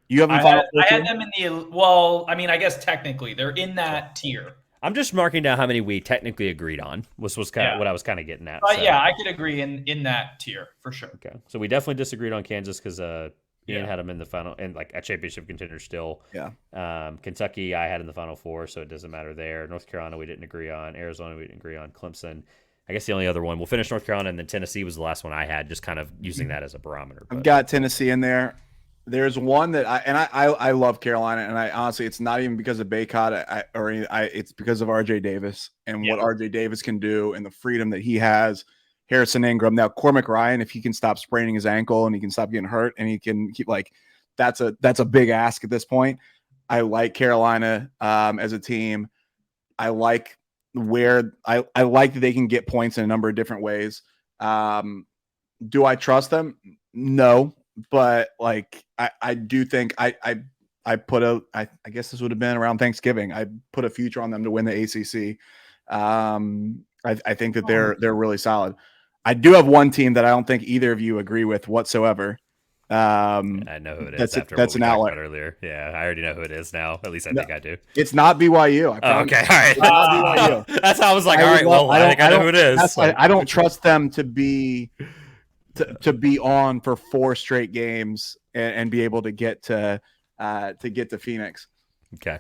B: you have them Final Four
C: I had them in the well. I mean, I guess technically they're in that tier.
A: I'm just marking down how many we technically agreed on. Was kind of what I was kind of getting at.
C: Yeah, I could agree in that tier for sure.
A: Okay, so we definitely disagreed on Kansas because Ian had them in the final and like a championship contender still.
B: Yeah.
A: Kentucky I had in the Final Four, so it doesn't matter there. North Carolina we didn't agree on. Arizona we didn't agree on. Clemson. I guess the only other one we'll finish North Carolina, and then Tennessee was the last one I had, just kind of using that as a barometer.
B: I've got Tennessee in there. There's one that I love Carolina, and I honestly, it's not even because of Baycott it's because of RJ Davis and what RJ Davis can do and the freedom that he has. Harrison Ingram. Now, Cormac Ryan, if he can stop spraining his ankle and he can stop getting hurt and he can keep that's a big ask at this point. I like Carolina as a team. I like I like that they can get points in a number of different ways. Do I trust them? No. But I do think I guess this would have been around Thanksgiving. I put a future on them to win the ACC. I think that they're really solid. I do have one team that I don't think either of you agree with whatsoever.
A: I know who it is.
B: That's an outlet
A: earlier. Yeah, I already know who it is now. At least I think I do.
B: It's not BYU.
A: Okay, all right.
B: It's not BYU.
A: That's how I was like, all right. Well, I think I know who it is.
B: I don't trust them to be on for 4 straight games and be able to get to Phoenix.
A: Okay.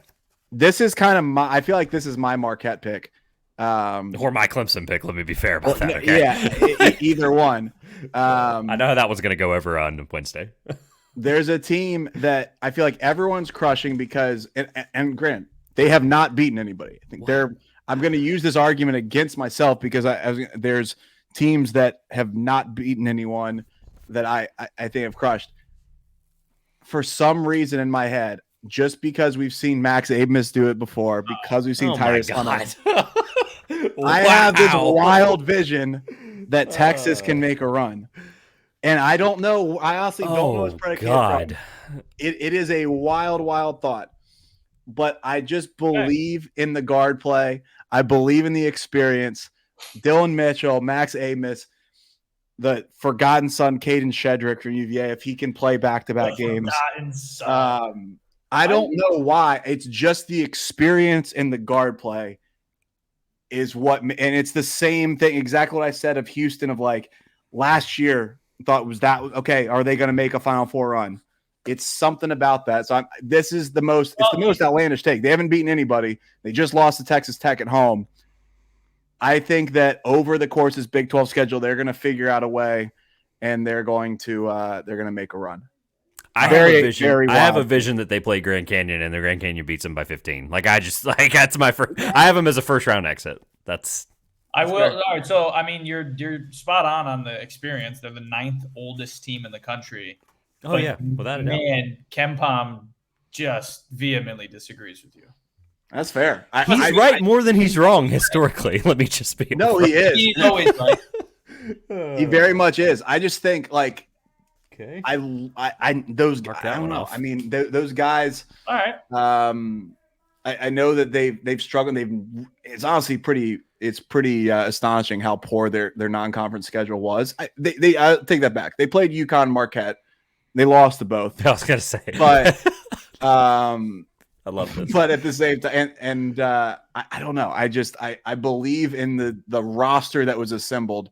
B: This is kind of I feel like this is my Marquette pick.
A: Or my Clemson pick. Let me be fair about that. Okay?
B: Yeah, either one.
A: I know how that was going to go over on Wednesday.
B: There's a team that I feel like everyone's crushing because, and Grant, they have not beaten anybody. I think I'm going to use this argument against myself because there's teams that have not beaten anyone that I think have crushed. For some reason in my head, just because we've seen Max Abmas do it before, because we've seen Tyrese Hunter, I have this wild vision that Texas can make a run. And I don't know. I honestly don't know what's predicated from. It is a wild, wild thought. But I just believe in the guard play. I believe in the experience. Dylan Mitchell, Max Abmas, the forgotten son, Caden Shedrick from UVA, if he can play back-to-back games. I don't know why. It's just the experience in the guard play is what – and it's the same thing, exactly what I said of Houston of last year, thought was that – okay, are they going to make a Final Four run? It's something about that. So this is the most – it's the most outlandish take. They haven't beaten anybody. They just lost to Texas Tech at home. I think that over the course of this Big 12 schedule, they're going to figure out a way, and they're going to make a run.
A: I
B: Very,
A: have a vision.
B: very
A: I have a
B: wild.
A: vision that they play Grand Canyon and the Grand Canyon beats them by 15. Like I just like that's my first. I have them as a first round exit. That's
C: I will.
B: fair.
C: All right. So, I mean, you're spot on the experience. They're the 9th oldest team in the country.
A: oh yeah, without a doubt.
C: Man, Kempom just vehemently disagrees with you.
B: That's fair.
A: He's right more than he's wrong historically. Let me just be.
B: No, he is.
C: He's always right.
B: He very much is. I just think like
A: Okay.
B: those
A: Mark
B: I
A: that
B: don't
A: one
B: know.
A: off.
B: I mean, those guys.
C: All right.
B: I know that they've struggled. It's honestly pretty astonishing how poor their non-conference schedule was. I take that back. They played UConn and Marquette. They lost to both.
A: I was gonna say,
B: But
A: I love this.
B: but at the same time, and I don't know. I believe in the roster that was assembled.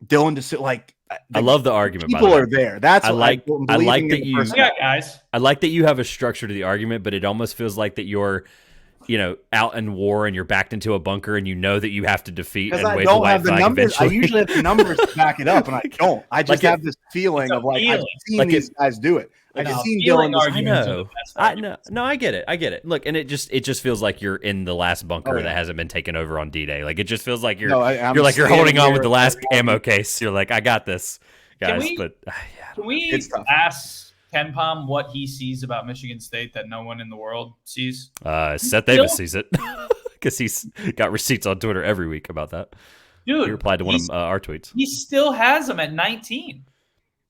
B: Dylan like.
A: I love the argument.
B: People
A: by the way.
B: are there. That's
A: I like that you.
C: Yeah, guys.
A: I like that you have a structure to the argument, but it almost feels like that you're, out in war and you're backed into a bunker and you know that you have to defeat and
B: I
A: wave
B: don't
A: the white
B: have the
A: flag
B: numbers.
A: eventually.
B: I usually have the numbers to back it up, and I don't. I just
A: Like
B: have this feeling of like I've seen
A: Like
B: these guys do it. I've
C: No,
B: seen
C: feeling
B: Dylan.
C: arguments
A: I
C: are
A: know.
C: the best arguments.
A: No, I get it. Look, and it just feels like you're in the last bunker
B: Oh, yeah.
A: that hasn't been taken over on D-Day. Like it just feels like you're
B: No, I'm
A: you're holding
B: standing
A: on
B: here
A: with the last
B: and-
A: ammo case. You're like, I got this, guys.
C: we-
A: But
C: Can we
B: It's tough.
C: ask Kenpom what he sees about Michigan State that no one in the world sees?
A: Seth Davis sees it because he's got receipts on Twitter every week about that.
C: Dude,
A: He replied to one of our tweets.
C: he still has them at 19.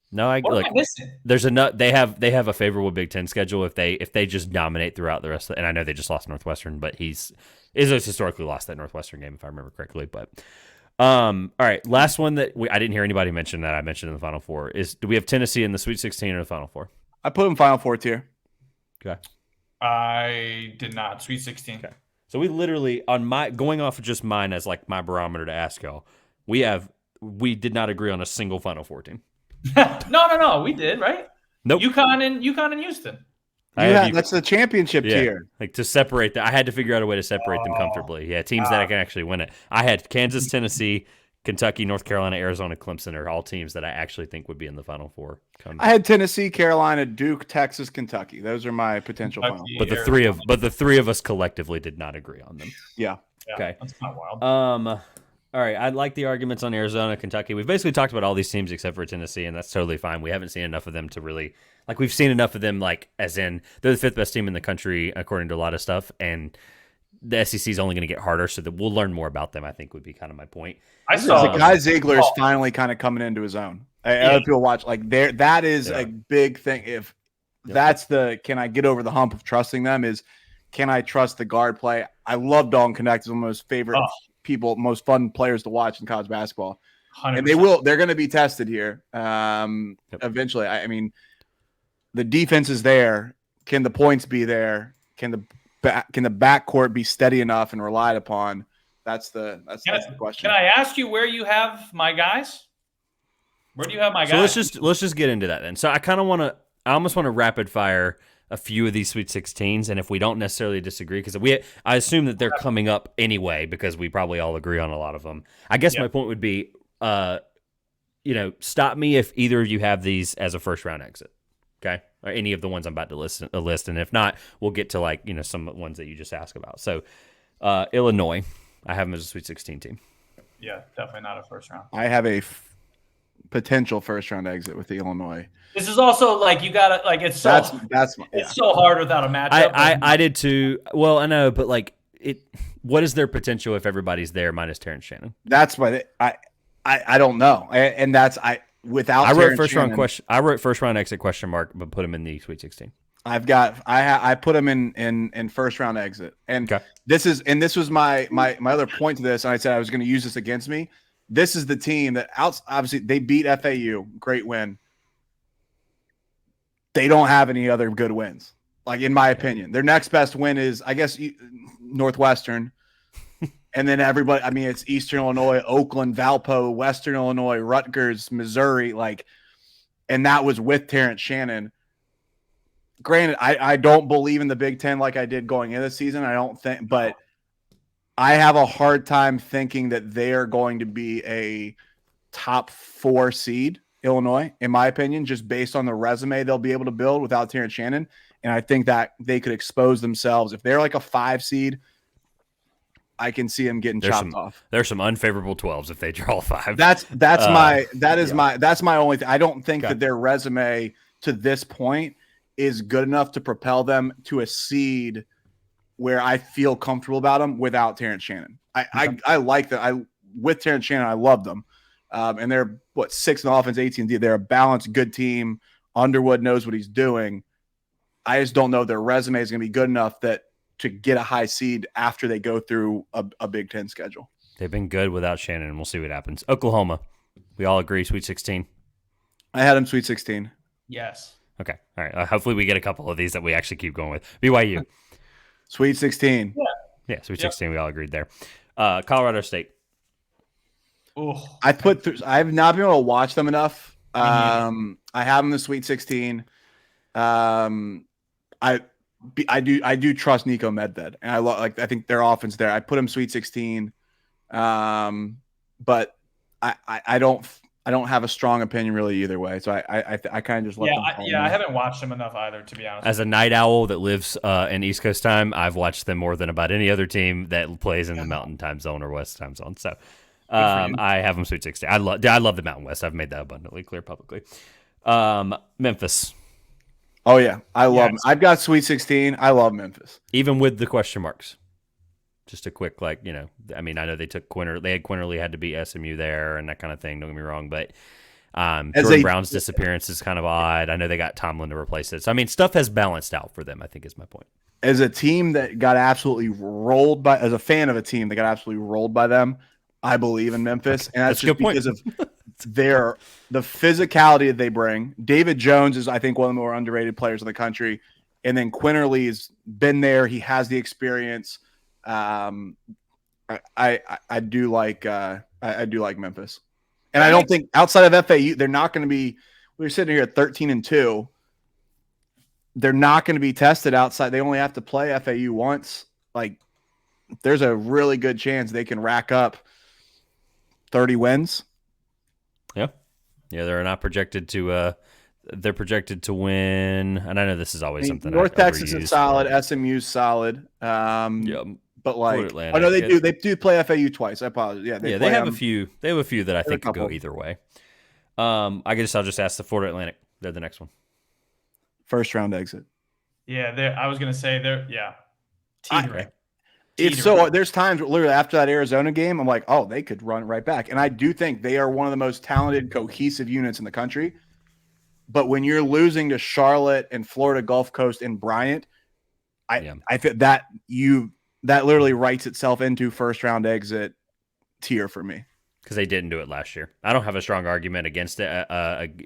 A: No, I
C: What
A: like.
C: am I missing?
A: There's they have a favorable Big Ten schedule if they just dominate throughout the rest of and I know they just lost Northwestern, but Izzo's historically lost that Northwestern game if I remember correctly. But all right, last one that I didn't hear anybody mention that I mentioned in the Final Four is do we have Tennessee in the Sweet 16 or the Final Four?
B: I put him Final Four tier.
A: Okay.
C: I did not. Sweet 16.
A: Okay. So we literally going off of just mine as like my barometer to ask y'all, we did not agree on a single Final Four team.
C: No. We did, right?
A: Nope.
C: UConn and Houston.
B: That's the championship tier.
A: Like to separate that, I had to figure out a way to separate them comfortably. Yeah, teams that I can actually win it. I had Kansas, Tennessee, Kentucky, North Carolina, Arizona, Clemson are all teams that I actually think would be in the Final Four.
B: I had Tennessee, Carolina, Duke, Texas, Kentucky. Those are my potential Final Four.
A: But the three of us collectively did not agree on them.
B: Yeah.
A: Okay.
C: That's kind of wild.
A: All right, I like the arguments on Arizona, Kentucky. We've basically talked about all these teams except for Tennessee, and that's totally fine. We haven't seen enough of them to really we've seen enough of them as in they're the 5th best team in the country according to a lot of stuff, and the SEC is only going to get harder, so that we'll learn more about them. I think would be kind of my point.
C: I saw
B: Guy Ziegler is finally kind of coming into his own. Other people watch that is a big thing. If that's can I get over the hump of trusting them? Can I trust the guard play? I love Dalton Connect. He's one of my most favorite people, most fun players to watch in college basketball.
C: 100%.
B: And they're going to be tested here eventually. I mean, the defense is there. Can the points be there? Can the backcourt be steady enough and relied upon? That's the question.
C: Can I ask you where you have my guys? Where do you have my guys?
A: So let's just get into that then. So I almost want to rapid fire a few of these Sweet 16s, and if we don't necessarily disagree, because I assume that they're coming up anyway, because we probably all agree on a lot of them. I guess my point would be, stop me if either of you have these as a first round exit, okay, or any of the ones I'm about to list, and if not, we'll get to some ones that you just asked about. So Illinois, I have them as a Sweet 16 team.
C: Yeah, definitely not a first round.
B: I have a potential first round exit with the Illinois.
C: This is also you gotta it's so it's so hard without a matchup.
A: I did too. Well, I know, but what is their potential if everybody's there minus Terrence Shannon?
B: That's why I don't know, and that's without.
A: I wrote
B: Terrence
A: first
B: Shannon,
A: round question. I wrote first round exit question mark, but put him in the Sweet 16.
B: I put him in first round exit, and this was my other point to this, and I said I was going to use this against me. This is the team that obviously they beat FAU, great win. They don't have any other good wins, in my opinion. Their next best win is, I guess, Northwestern, and then everybody. I mean, it's Eastern Illinois, Oakland, Valpo, Western Illinois, Rutgers, Missouri, and that was with Terrence Shannon. Granted, I don't believe in the Big Ten like I did going into the season. I don't think, but I have a hard time thinking that they are going to be a top 4 seed. Illinois, in my opinion, just based on the resume they'll be able to build without Terrence Shannon. And I think that they could expose themselves. If they're like a 5 seed, I can see them getting chopped off.
A: There's some unfavorable 12s if they draw 5.
B: That's my only thing. I don't think that their resume to this point is good enough to propel them to a seed where I feel comfortable about them without Terrence Shannon. I like that. With Terrence Shannon, I love them. And they're 6 in offense, 18 D. They're a balanced, good team. Underwood knows what he's doing. I just don't know their resume is going to be good enough to get a high seed after they go through a Big Ten schedule.
A: They've been good without Shannon, and we'll see what happens. Oklahoma, we all agree, Sweet 16.
B: I had them Sweet 16.
C: Yes.
A: Okay, all right. Hopefully, we get a couple of these that we actually keep going with. BYU,
B: Sweet 16.
A: Yeah, Sweet 16. We all agreed there. Colorado State.
C: Ooh.
B: I've not been able to watch them enough. I have them in the Sweet 16. I do trust Nico Medved, and I think their offense there. I put him Sweet 16, but I don't have a strong opinion really either way. So I kind of just let them.
C: I haven't watched them enough either, to be honest.
A: As a night owl that lives in East Coast time, I've watched them more than about any other team that plays in the Mountain Time Zone or West Time Zone. So I have them Sweet 16. I love the Mountain West. I've made that abundantly clear publicly. Memphis.
B: Oh yeah, I love them. I've got Sweet 16. I love Memphis,
A: even with the question marks. Just a quick, I know they took Quinterly had to beat SMU there and that kind of thing. Don't get me wrong, but Jordan Brown's disappearance is kind of odd. I know they got Tomlin to replace it. So, stuff has balanced out for them, I think is my point.
B: As a team that got absolutely rolled by, as a fan of a team that got absolutely rolled by them, I believe in Memphis. And that's just because of the physicality that they bring. David Jones is, I think, one of the more underrated players in the country. And then Quinterly's been there. He has the experience. I do like Memphis, and I don't think outside of FAU they're not going to be. We're sitting here at 13-2. They're not going to be tested outside. They only have to play FAU once. There's a really good chance they can rack up 30 wins.
A: Yeah, they're not projected to. They're projected to win, and I know this is always something.
B: North Texas is solid. SMU's solid. But they do. They do play FAU twice. I apologize. Yeah,
A: they have a few. They have a few that I think could go either way. I'll just ask the Florida Atlantic. They're the next one.
B: First round exit.
C: Yeah, I was gonna say they're teetering.
B: There's times where literally after that Arizona game, I'm like, oh, they could run right back. And I do think they are one of the most talented, cohesive units in the country. But when you're losing to Charlotte and Florida Gulf Coast and Bryant, I think that literally writes itself into first round exit tier for me.
A: Because they didn't do it last year. I don't have a strong argument against it.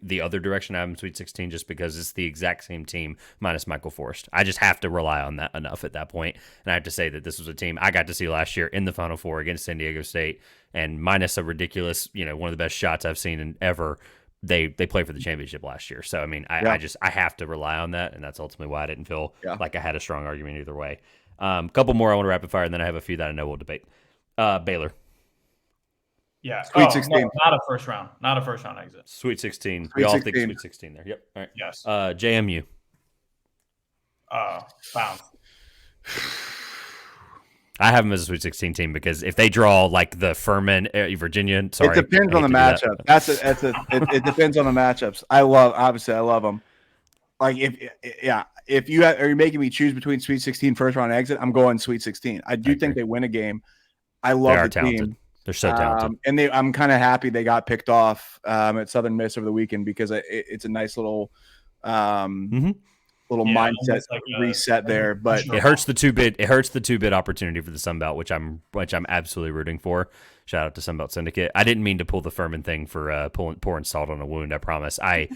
A: The other direction I have in Sweet 16 just because it's the exact same team minus Michael Forrest. I just have to rely on that enough at that point. And I have to say that this was a team I got to see last year in the Final Four against San Diego State. And minus a ridiculous, one of the best shots I've seen in ever, they played for the championship last year. So, I have to rely on that. And that's ultimately why I didn't feel like I had a strong argument either way. Couple more I want to rapid fire, and then I have a few that I know we'll debate. Baylor.
C: Yeah.
B: Sweet 16.
C: No, not a first round exit.
A: Sweet 16. We all think Sweet 16 there. Yep. All right.
C: Yes.
A: JMU.
C: Bounce.
A: I have them as a Sweet 16 team because if they draw like the Furman, Virginia, sorry.
B: It depends on the matchup. It depends on the matchups. I love them. If you're making me choose between Sweet 16 first round exit, I'm going Sweet 16. I think they win a game. I love the
A: talented.
B: team.
A: They're so talented.
B: And I'm kind of happy they got picked off at Southern Miss over the weekend because it's a nice little mindset reset there. But
A: it hurts the 2-bid. It hurts the 2-bid opportunity for the Sun Belt, which I'm absolutely rooting for. Shout out to Sun Belt Syndicate. I didn't mean to pull the Furman thing for pouring salt on a wound. I promise. I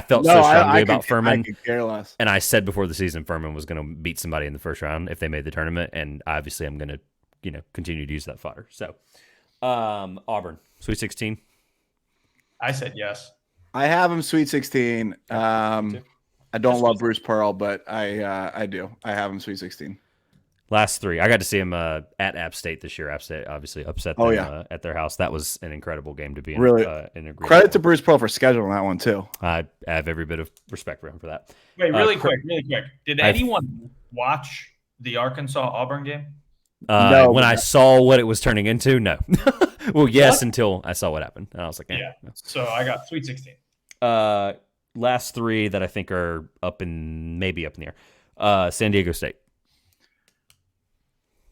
A: felt so strongly about Furman.
B: I could care less.
A: And I said before the season Furman was going to beat somebody in the first round if they made the tournament. And obviously I'm going to continue to use that fodder. So. Auburn, Sweet 16.
C: I said yes.
B: I have him Sweet 16. I don't love Bruce Pearl, but I do. I have him Sweet 16.
A: Last three. I got to see him at App State this year. App State obviously upset them at their house. That was an incredible game to be in.
B: Really,
A: in agreement.
B: Credit to Bruce Pearl for scheduling that one too.
A: I have every bit of respect for him for that.
C: Wait, really quick. Did anyone watch the Arkansas-Auburn game?
B: No.
A: When I saw what it was turning into, no. Well, yes, until I saw what happened. And I was like,
C: yeah. So I got Sweet 16.
A: Last three that I think are maybe up in the air. San Diego State.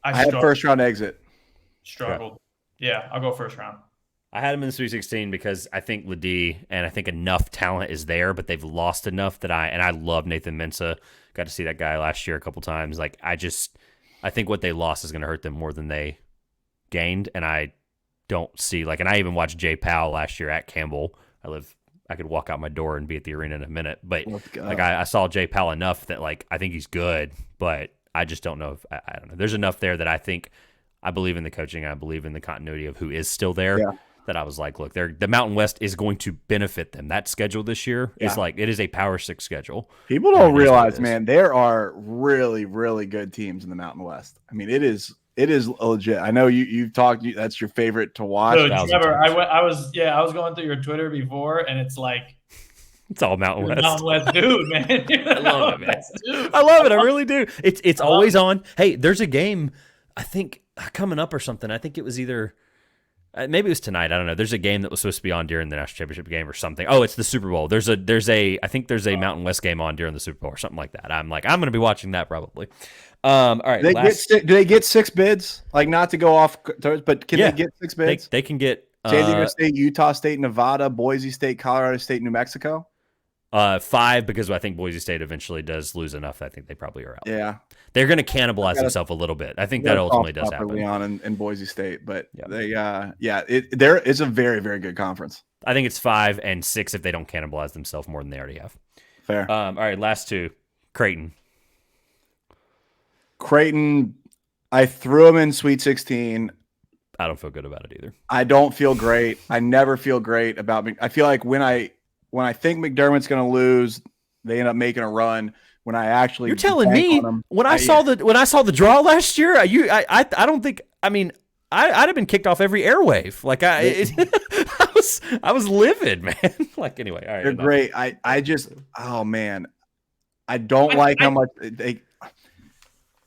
B: I had first round exit.
C: Struggled. Yeah, I'll go first round.
A: I had him in the Sweet 16 because I think Ledee and I think enough talent is there, but they've lost enough that I love Nathan Mensah. Got to see that guy last year a couple times. Like I think what they lost is going to hurt them more than they gained, and I don't see and I even watched Jay Powell last year at Campbell. I could walk out my door and be at the arena in a minute, but I saw Jay Powell enough that I think he's good, but I just don't know if I don't know. There's enough there that I believe in the coaching. I believe in the continuity of who is still there. Yeah. That I was like, look, the Mountain West is going to benefit them. That schedule this year is it is a Power 6 schedule.
B: People don't realize, man, there are really, really good teams in the Mountain West. I mean, it is legit. I know you've talked. That's your favorite to watch.
C: So, Trevor, I was going through your Twitter before, and it's like.
A: It's all Mountain West.
C: Mountain West dude, man.
A: I love it, man. I love it. I really do. It's always on. Hey, there's a game, I think, coming up or something. I think it was either maybe it was tonight. I don't know. There's a game that was supposed to be on during the national championship game or something. Oh, it's the Super Bowl. I think there's a Mountain West game on during the Super Bowl or something like that. I'm going to be watching that probably. All right.
B: Do they get 6 bids? Not to go off, but can they get 6 bids?
A: They can get
B: San Diego State, Utah State, Nevada, Boise State, Colorado State, New Mexico.
A: 5 because I think Boise State eventually does lose enough. I think they probably are out.
B: Yeah,
A: they're going to cannibalize themselves a little bit. I think that ultimately does happen.
B: Leon and Boise State, but there is a very, very good conference.
A: I think it's 5 and 6 if they don't cannibalize themselves more than they already have.
B: Fair.
A: All right, last two. Creighton,
B: I threw him in Sweet 16.
A: I don't feel good about it either.
B: I don't feel great. I never feel great about me. I feel like when I think McDermott's going to lose, they end up making a run. When I actually,
A: you're telling me when I saw the draw last year, I don't think. I mean, I'd have been kicked off every airwave. I was livid, man. Anyway, all right.
B: They're great. I just, oh man, I don't like how much they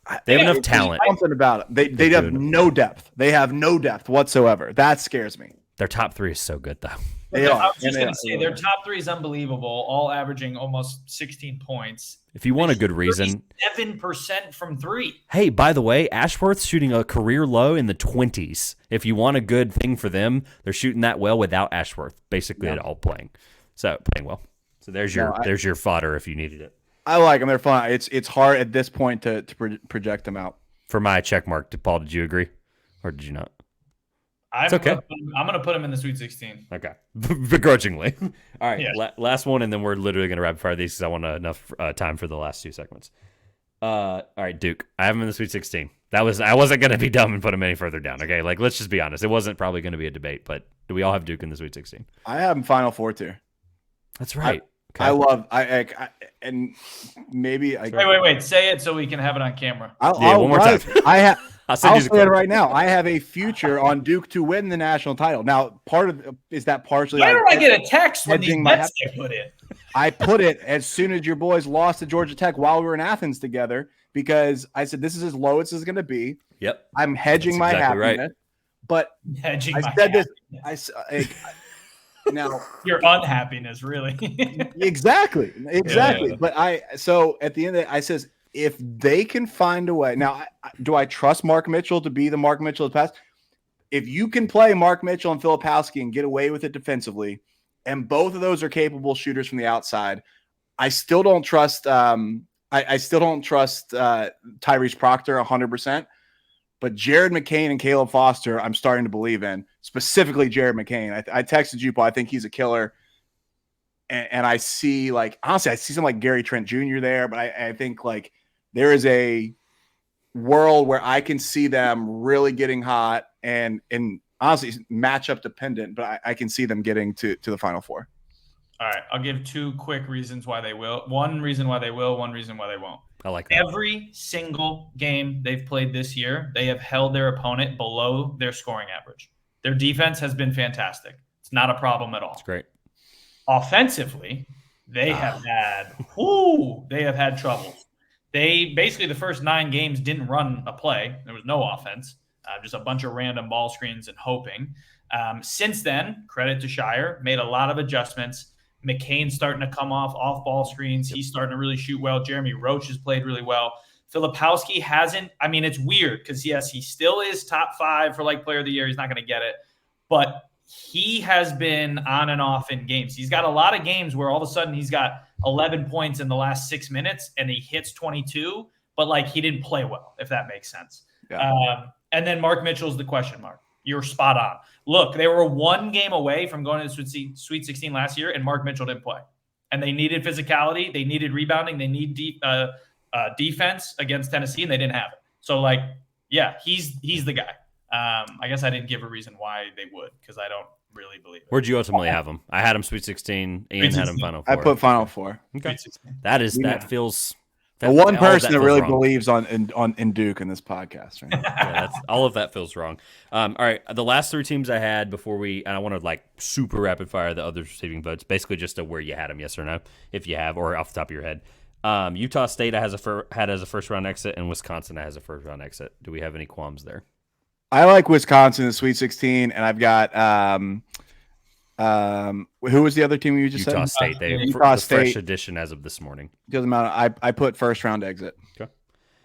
A: have enough talent.
B: Something about it. They have no depth. They have no depth whatsoever. That scares me.
A: Their top 3 is so good though.
C: I was just going to say their top 3 is unbelievable, all averaging almost 16 points.
A: If you want a good reason,
C: 7% from 3.
A: Hey, by the way, Ashworth's shooting a career low in the 20s. If you want a good thing for them, they're shooting that well without Ashworth, basically at all playing well. So there's your fodder if you needed it.
B: I like them. They're fun. It's hard at this point to project them out.
A: For my check mark, Paul, did you agree or did you not?
C: It's okay. I'm going to put him in the Sweet 16.
A: Okay. Begrudgingly. All right. Yeah. Last one, and then we're literally going to rapid fire these because I want enough time for the last 2 segments. All right, Duke. I have him in the Sweet 16. I wasn't going to be dumb and put him any further down, okay? Let's just be honest. It wasn't probably going to be a debate, but do we all have Duke in the Sweet 16?
B: I have him Final Four tier.
A: That's right.
B: And maybe
C: wait. Say it so we can have it on camera.
B: One more time. I'll say it right now. I have a future on Duke to win the national title. Now, is that partially?
C: Why did I get a text when these bets get put in?
B: I put it as soon as your boys lost to Georgia Tech while we were in Athens together because I said this is as low as it's going to be.
A: Yep.
B: I'm hedging my happiness,
A: right.
B: But now
C: your unhappiness, really.
B: Exactly.
C: Yeah.
B: But so at the end of it, I says, if they can find a way. Now, do I trust Mark Mitchell to be the Mark Mitchell of the past? If you can play Mark Mitchell and Filipowski and get away with it defensively, and both of those are capable shooters from the outside, I still don't trust. I still don't trust Tyrese Proctor 100%. But Jared McCain and Caleb Foster, I'm starting to believe in. Specifically, Jared McCain. I texted you, Paul. I think he's a killer. And I see, honestly, I see some like Gary Trent Jr. there, but I think there is a world where I can see them really getting hot and honestly matchup dependent, but I can see them getting to the Final Four.
C: All right, I'll give 2 quick reasons why they will. One reason why they will, one reason why they won't.
A: I like that.
C: Every single game they've played this year, they have held their opponent below their scoring average. Their defense has been fantastic. It's not a problem at all.
A: It's great.
C: Offensively, they have had troubles. They basically the first 9 games didn't run a play. There was no offense, just a bunch of random ball screens and hoping. Since then, credit to Shire, made a lot of adjustments. McCain's starting to come off ball screens. He's starting to really shoot well. Jeremy Roach has played really well. Filipowski hasn't. I mean, it's weird because, yes, he still is top 5 for like player of the year. He's not going to get it. But he has been on and off in games. He's got a lot of games where all of a sudden he's got 11 points in the last 6 minutes and he hits 22, but like he didn't play well, if that makes sense.
B: Yeah.
C: And then Mark Mitchell's the question mark. You're spot on. Look, they were 1 game away from going to the Sweet 16 last year, and Mark Mitchell didn't play. And they needed physicality. They needed rebounding. They need defense against Tennessee, and they didn't have it. So, like, yeah, he's the guy. I guess I didn't give a reason why they would because I don't really believe it.
A: Where'd you ultimately have him? I had him Sweet 16. Ian had him Final Four.
B: I put Final Four.
A: Okay. That feels.
B: The one person that really
A: wrong.
B: believes in Duke in this podcast. Right?
A: Yeah, all of that feels wrong. All right, the last 3 teams I had before and I want to like super rapid fire the others receiving votes, basically just to where you had them, yes or no, if you have, or off the top of your head. Utah State had as a first round exit, and Wisconsin has a first round exit. Do we have any qualms there?
B: I like Wisconsin in the Sweet 16, and I've got who was the other team you just
A: Utah
B: said?
A: State.
B: Utah State.
A: Fresh addition as of this morning.
B: Doesn't matter. I put first round exit.
A: Okay.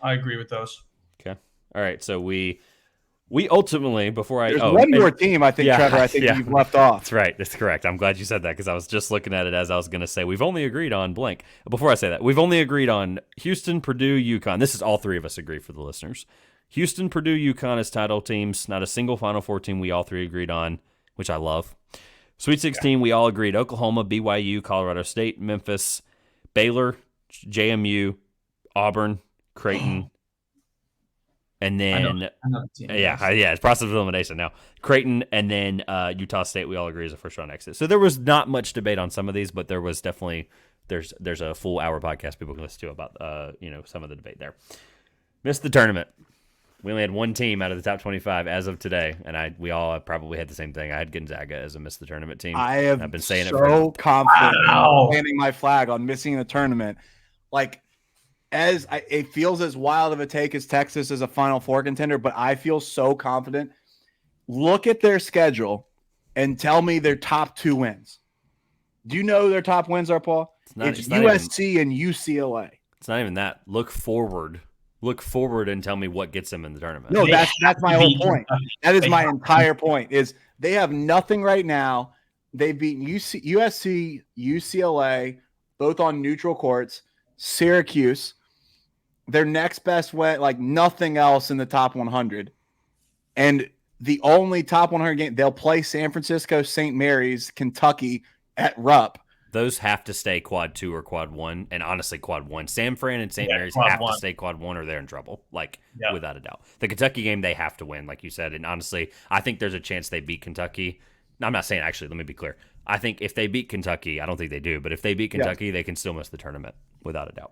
C: I agree with those.
A: Okay. All right. So we ultimately
B: there's one more team. I think Trevor. I think you've left off.
A: That's right. That's correct. I'm glad you said that because I was just looking at it as I was going to say we've only agreed on blank. Before I say that, we've only agreed on Houston, Purdue, UConn. This is all 3 of us agree for the listeners. Houston, Purdue, UConn as title teams. Not a single Final Four team we all 3 agreed on, which I love. Sweet 16, we all agreed Oklahoma, BYU, Colorado State, Memphis, Baylor, JMU, Auburn, Creighton, and then it's process of elimination now. Creighton and then Utah State, we all agree is a first round exit. So there was not much debate on some of these, but there was definitely there's a full hour podcast people can listen to about some of the debate there. Missed the tournament. We only had 1 team out of the top 25 as of today, and we all probably had the same thing. I had Gonzaga as a miss the tournament team.
B: I've
A: been saying
B: so confident planting my flag on missing the tournament. Like, it feels as wild of a take as Texas as a Final Four contender, but I feel so confident. Look at their schedule and tell me their top 2 wins. Do you know who their top wins are, Paul? It's USC and UCLA.
A: It's not even that. Look forward and tell me what gets them in the tournament.
B: No, that's my whole point. That is my entire point. Is they have nothing right now. They've beaten USC, UCLA, both on neutral courts. Syracuse, their next best win, like nothing else in the top 100. And the only top 100 game, they'll play San Francisco, St. Mary's, Kentucky at Rupp.
A: Those have to stay quad 2 or quad 1, and honestly, quad 1. San Fran and St. Mary's have to stay quad 1 or they're in trouble, without a doubt. The Kentucky game, they have to win, like you said, and honestly, I think there's a chance they beat Kentucky. I'm not saying, actually, let me be clear. I think if they beat Kentucky, I don't think they do, but if they beat Kentucky, they can still miss the tournament, without a doubt.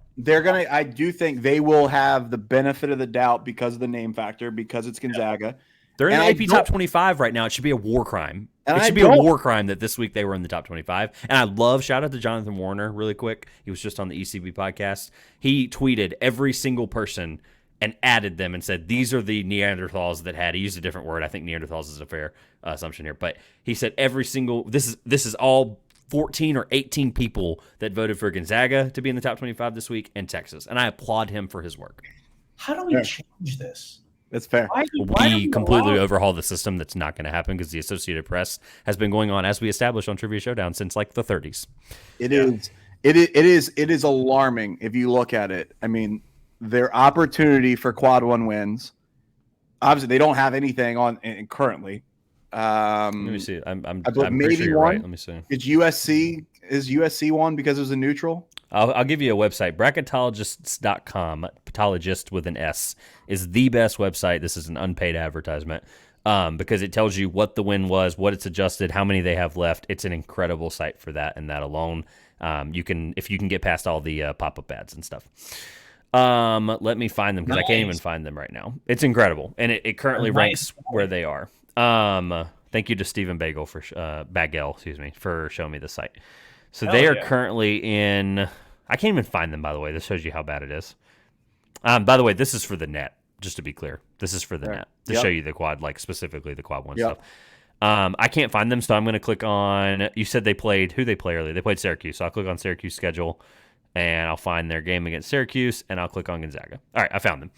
B: I do think they will have the benefit of the doubt because of the name factor, because it's Gonzaga.
A: They're in the AP top 25 right now. It should be a war crime. It should be a war crime that this week they were in the top 25. And shout out to Jonathan Warner really quick. He was just on the ECB podcast. He tweeted every single person and added them and said, these are the Neanderthals that had, he used a different word. I think Neanderthals is a fair assumption here. But he said this is all 14 or 18 people that voted for Gonzaga to be in the top 25 this week and Texas. And I applaud him for his work.
C: How do we change this?
B: That's fair.
A: We completely overhaul the system. That's not going to happen because the Associated Press has been going on, as we established on Trivia Showdown, since like the 30s. It
B: is alarming if you look at it. I mean, their opportunity for quad 1 wins. Obviously, they don't have anything on currently.
A: Let me see. I'm
B: maybe
A: pretty sure you're
B: one.
A: right. Let me see.
B: Is USC one because it was a neutral?
A: I'll give you a website. Bracketologists.com, patologist with an S, is the best website. This is an unpaid advertisement. because it tells you what the win was, what it's adjusted, how many they have left. It's an incredible site for that, and that alone. If you can get past all the pop-up ads and stuff. Let me find them because I can't even find them right now. It's incredible, and it currently ranks where they are. Thank you to Stephen Bagel for Bagel, for showing me the site. So they are currently in. I can't even find them, by the way. This shows you how bad it is. By the way, this is for the net. Just to be clear, this is for the net to show you the quad, like specifically the quad one stuff. I can't find them, so I'm going to click on. You said they played who they play earlier. They played Syracuse, so I'll click on Syracuse schedule, and I'll find their game against Syracuse, and I'll click on Gonzaga. All right, I found them.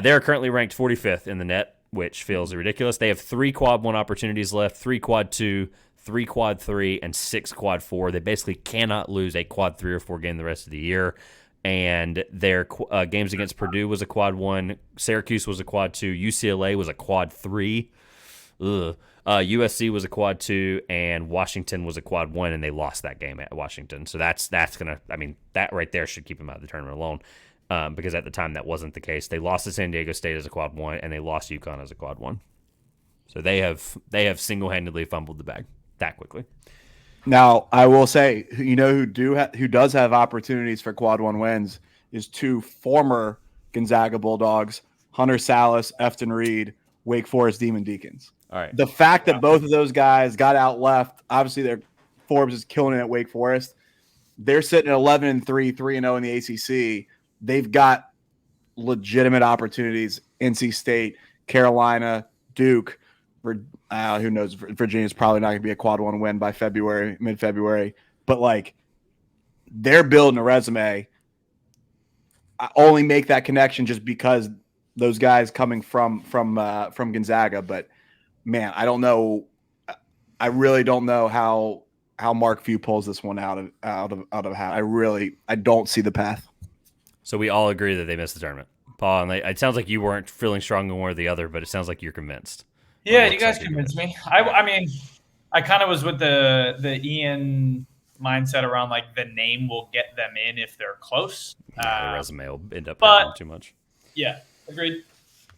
A: They are currently ranked 45th in the net, which feels ridiculous. They have 3 quad 1 opportunities left, 3 quad 2, 3 quad 3, and 6 quad 4. They basically cannot lose a quad 3 or 4 game the rest of the year. And their games against Purdue was a quad 1, Syracuse was a quad 2, UCLA was a quad 3, USC was a quad 2, and Washington was a quad 1, and they lost that game at Washington. So that's gonna, that right there should keep them out of the tournament alone, because at the time that wasn't the case. They lost to San Diego State as a quad 1, and they lost to UConn as a quad 1. So they have single-handedly fumbled the bag that quickly.
B: Now, I will say, who does have opportunities for quad 1 wins is 2 former Gonzaga Bulldogs, Hunter Salas, Efton Reed, Wake Forest Demon Deacons.
A: All right.
B: The fact that both of those guys got out left, obviously Forbes is killing it at Wake Forest. They're sitting at 11-3, 3-0 in the ACC. They've got legitimate opportunities. NC State, Carolina, Duke. Who knows? Virginia's probably not going to be a quad 1 win by mid-February. But they're building a resume. I only make that connection just because those guys coming from Gonzaga. But man, I don't know. I really don't know how Mark Few pulls this one out of hat. I don't see the path.
A: So we all agree that they missed the tournament, Paul. And it sounds like you weren't feeling strong on one or the other, but it sounds like you're convinced.
C: Yeah, you guys convinced me. I kind of was with the Ian mindset around the name will get them in if they're close.
A: The resume will end up hurting too much.
C: Yeah, agreed.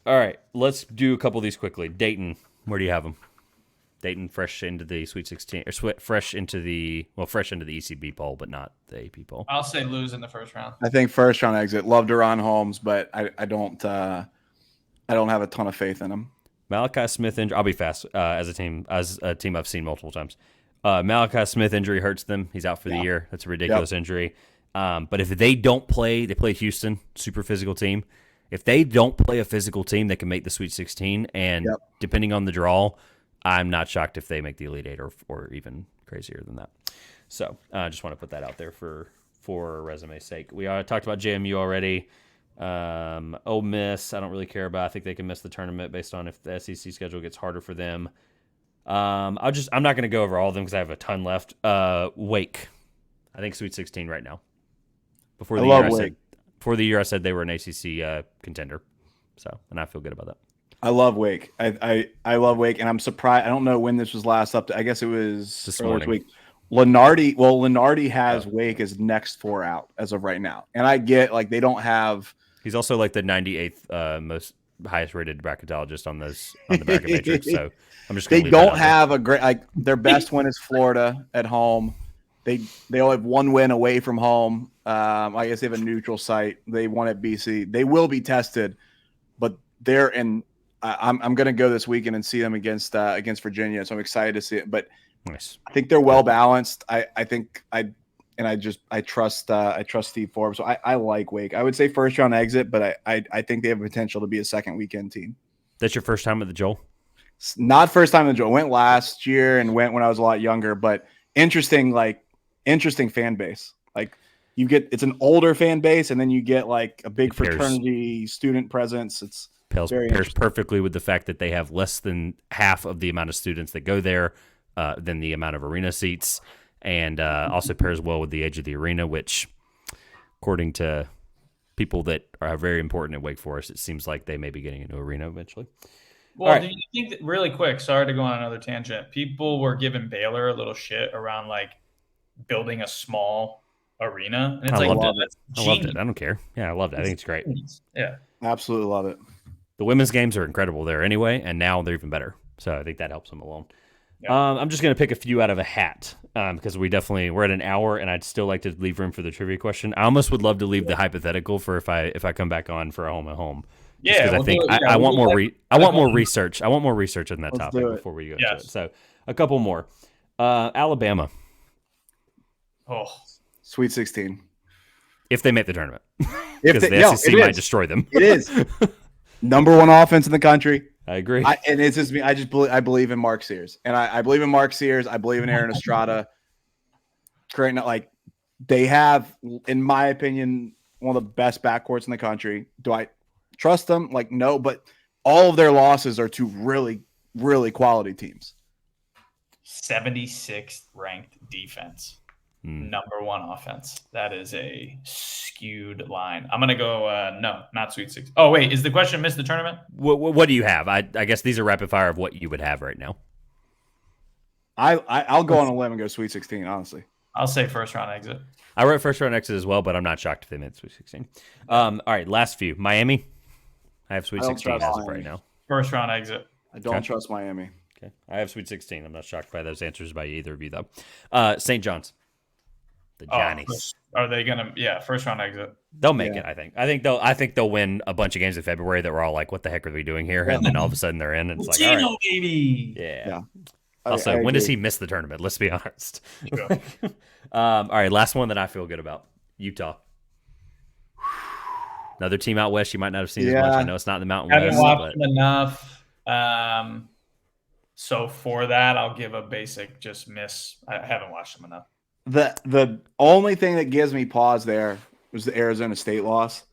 A: All right, let's do a couple of these quickly. Dayton, where do you have them? Dayton fresh into the Sweet 16, or fresh into the ECB poll, but not the AP poll.
C: I'll say lose in the first round.
B: I think first round exit. Love Deron Holmes, but I don't have a ton of faith in him.
A: Malachi Smith injury. I'll be fast. As a team I've seen multiple times. Malachi Smith injury hurts them. He's out for the year. That's a ridiculous injury. But if they don't play, they play Houston, super physical team. If they don't play a physical team, they can make the Sweet 16. And depending on the draw, I'm not shocked if they make the Elite Eight or even crazier than that. So I just want to put that out there for resume's sake. We talked about JMU already. Ole Miss, I don't really care about. I think they can miss the tournament based on if the SEC schedule gets harder for them. I'm not going to go over all of them because I have a ton left. Wake, I think Sweet 16 right now. Before the year, I said they were an ACC contender. So, and I feel good about that.
B: I love Wake. I love Wake, and I'm surprised. I don't know when this was last up. I guess it was
A: this morning.
B: Week. Lenardi has Wake as next 4 out as of right now, and I get they don't have.
A: He's also the 98th most highest rated bracketologist on the bracket matrix. So I'm just.
B: They don't have a great their best win is Florida at home. They only have 1 win away from home. I guess they have a neutral site. They won at BC. They will be tested, but they're in. I'm going to go this weekend and see them against Virginia. So I'm excited to see it. But
A: nice.
B: I think they're well balanced. I trust Steve Forbes. So I like Wake. I would say first round exit, but I think they have potential to be a second weekend team.
A: That's your first time at the Joel?
B: Not first time at the Joel. Went last year and went when I was a lot younger. But interesting fan base. It's an older fan base, and then you get a big fraternity student presence. It's
A: pairs perfectly with the fact that they have less than half of the amount of students that go there than the amount of arena seats, and also pairs well with the age of the arena, which, according to people that are very important at Wake Forest, it seems like they may be getting into arena eventually.
C: Well, do you think that, really quick, sorry to go on another tangent, people were giving Baylor a little shit around building a small arena? And it's
A: I loved it. I don't care. Yeah, I loved it. I think it's great.
C: Yeah.
B: Absolutely love it.
A: The women's games are incredible there anyway, and now they're even better. So I think that helps them along.
C: Yeah.
A: I'm just going to pick a few out of a hat because we're at an hour, and I'd still like to leave room for the trivia question. I almost would love to leave the hypothetical for if I come back on for a home at home.
C: Yeah,
A: because I think I want more research. I want more research on that topic before we go into it. So a couple more. Alabama.
C: Oh,
B: Sweet 16.
A: If they make the tournament, because the SEC might destroy them.
B: It is number one offense in the country.
A: I agree.
B: And it's just me. I believe in Mark Sears, and I believe in Mark Sears. I believe in Aaron Estrada. They have, in my opinion, one of the best backcourts in the country. Do I trust them? No, but all of their losses are to really, really quality teams.
C: 76th ranked defense. Number one offense. That is a skewed line. I'm going to go, no, not Sweet 16. Oh, wait, is the question miss the tournament?
A: What do you have? I guess these are rapid fire of what you would have right now.
B: I'll go on a limb and go Sweet 16, honestly.
C: I'll say first round exit.
A: I wrote first round exit as well, but I'm not shocked if they made Sweet 16. All right, last few. Miami. I have Sweet 16 as of right now.
C: First round exit.
B: I don't trust Miami.
A: Okay, I have Sweet 16. I'm not shocked by those answers by either of you, though. St. John's. The Johnnies.
C: Are they gonna? Yeah, first round exit.
A: They'll make it. I think they'll win a bunch of games in February that we're all like, "What the heck are we doing here?" And then all of a sudden they're in. And it's like, all right,
C: baby.
A: Yeah. Also, when does he miss the tournament? Let's be honest.
C: Sure.
A: All right, last one that I feel good about: Utah. Another team out west you might not have seen as much. I know it's not in the Mountain West.
C: Haven't watched them enough. So for that, I'll give a basic just miss. I haven't watched them enough.
B: The only thing that gives me pause there was the Arizona State loss.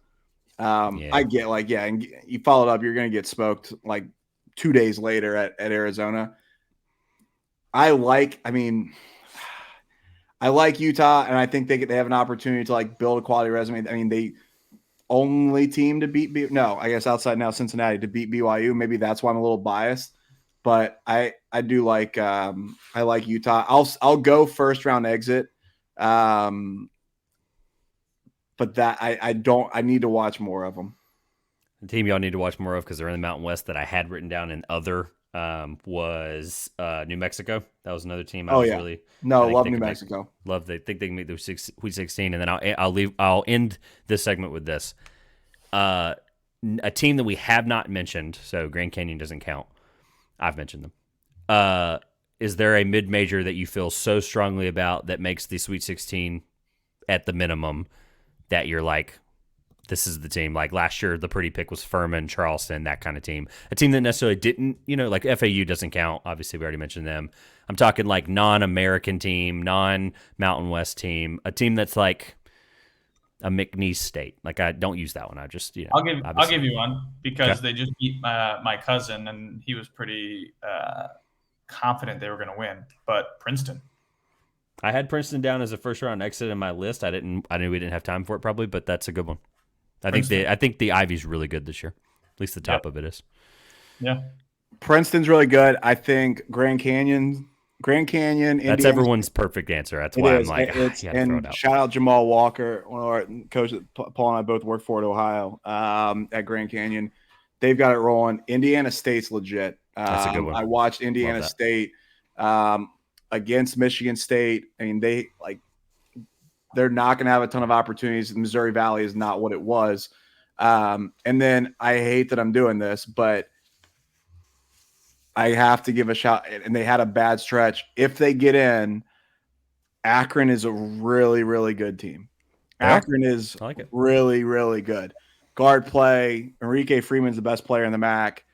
B: I get and you followed up, you're going to get smoked 2 days later at Arizona. I like Utah, and I think they have an opportunity to build a quality resume. I mean, they only team to beat I guess outside now Cincinnati to beat BYU. Maybe that's why I'm a little biased. But I do like I like Utah. I'll go first round exit, but that I need to watch more of them.
A: The team y'all need to watch more of because they're in the Mountain West that I had written down in other was New Mexico. That was another team.
B: Love New Mexico.
A: Think they can make the Sweet 16, and then I'll end this segment with this. A team that we have not mentioned, so Grand Canyon doesn't count. I've mentioned them. Is there a mid-major that you feel so strongly about that makes the Sweet 16 at the minimum that you're like, this is the team? Like last year, the pretty pick was Furman, Charleston, that kind of team. A team that necessarily didn't, FAU doesn't count. Obviously, we already mentioned them. I'm talking non-American team, non-Mountain West team, a team that's like a McNeese State. I don't use that one. I just
C: I'll give you one because they just beat my cousin and he was pretty confident they were going to win. But Princeton.
A: I had Princeton down as a first round exit in my list. I knew we didn't have time for it probably, but that's a good one. I think the Ivy's really good this year. At least the top of it is.
C: Yeah.
B: Princeton's really good. I think Grand Canyon. That's Indiana,
A: everyone's perfect answer. That's why I'm like,
B: and
A: throw it out.
B: Shout out Jamal Walker, one of our coaches. Paul and I both work for at Ohio at Grand Canyon. They've got it rolling. Indiana State's legit.
A: That's a good one.
B: I watched Indiana State against Michigan State. I mean, they're not going to have a ton of opportunities. The Missouri Valley is not what it was. And then I hate that I'm doing this, but I have to give a shout, and they had a bad stretch. If they get in, Akron is a really, really good team.
A: Yeah,
B: Akron is
A: really,
B: really good. Guard play. Enrique Freeman's the best player in the MAC.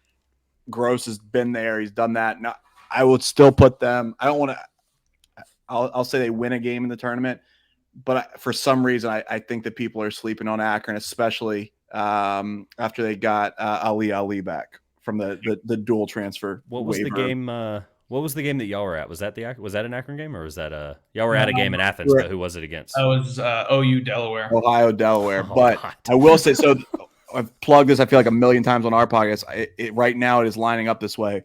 B: Gross has been there. He's done that. Now, I would still put them. I don't want to. I'll say they win a game in the tournament, but for some reason, I think that people are sleeping on Akron, especially after they got Ali back from the dual transfer.
A: What was
B: waiver.
A: the game? What was the game that y'all were at? Was that an Akron game, or was that y'all were at a game in Athens? But who was it against?
C: That was OU Delaware.
B: Ohio Delaware. But I will say, so I've plugged this, I feel like a million times on our podcast. Right now it is lining up this way.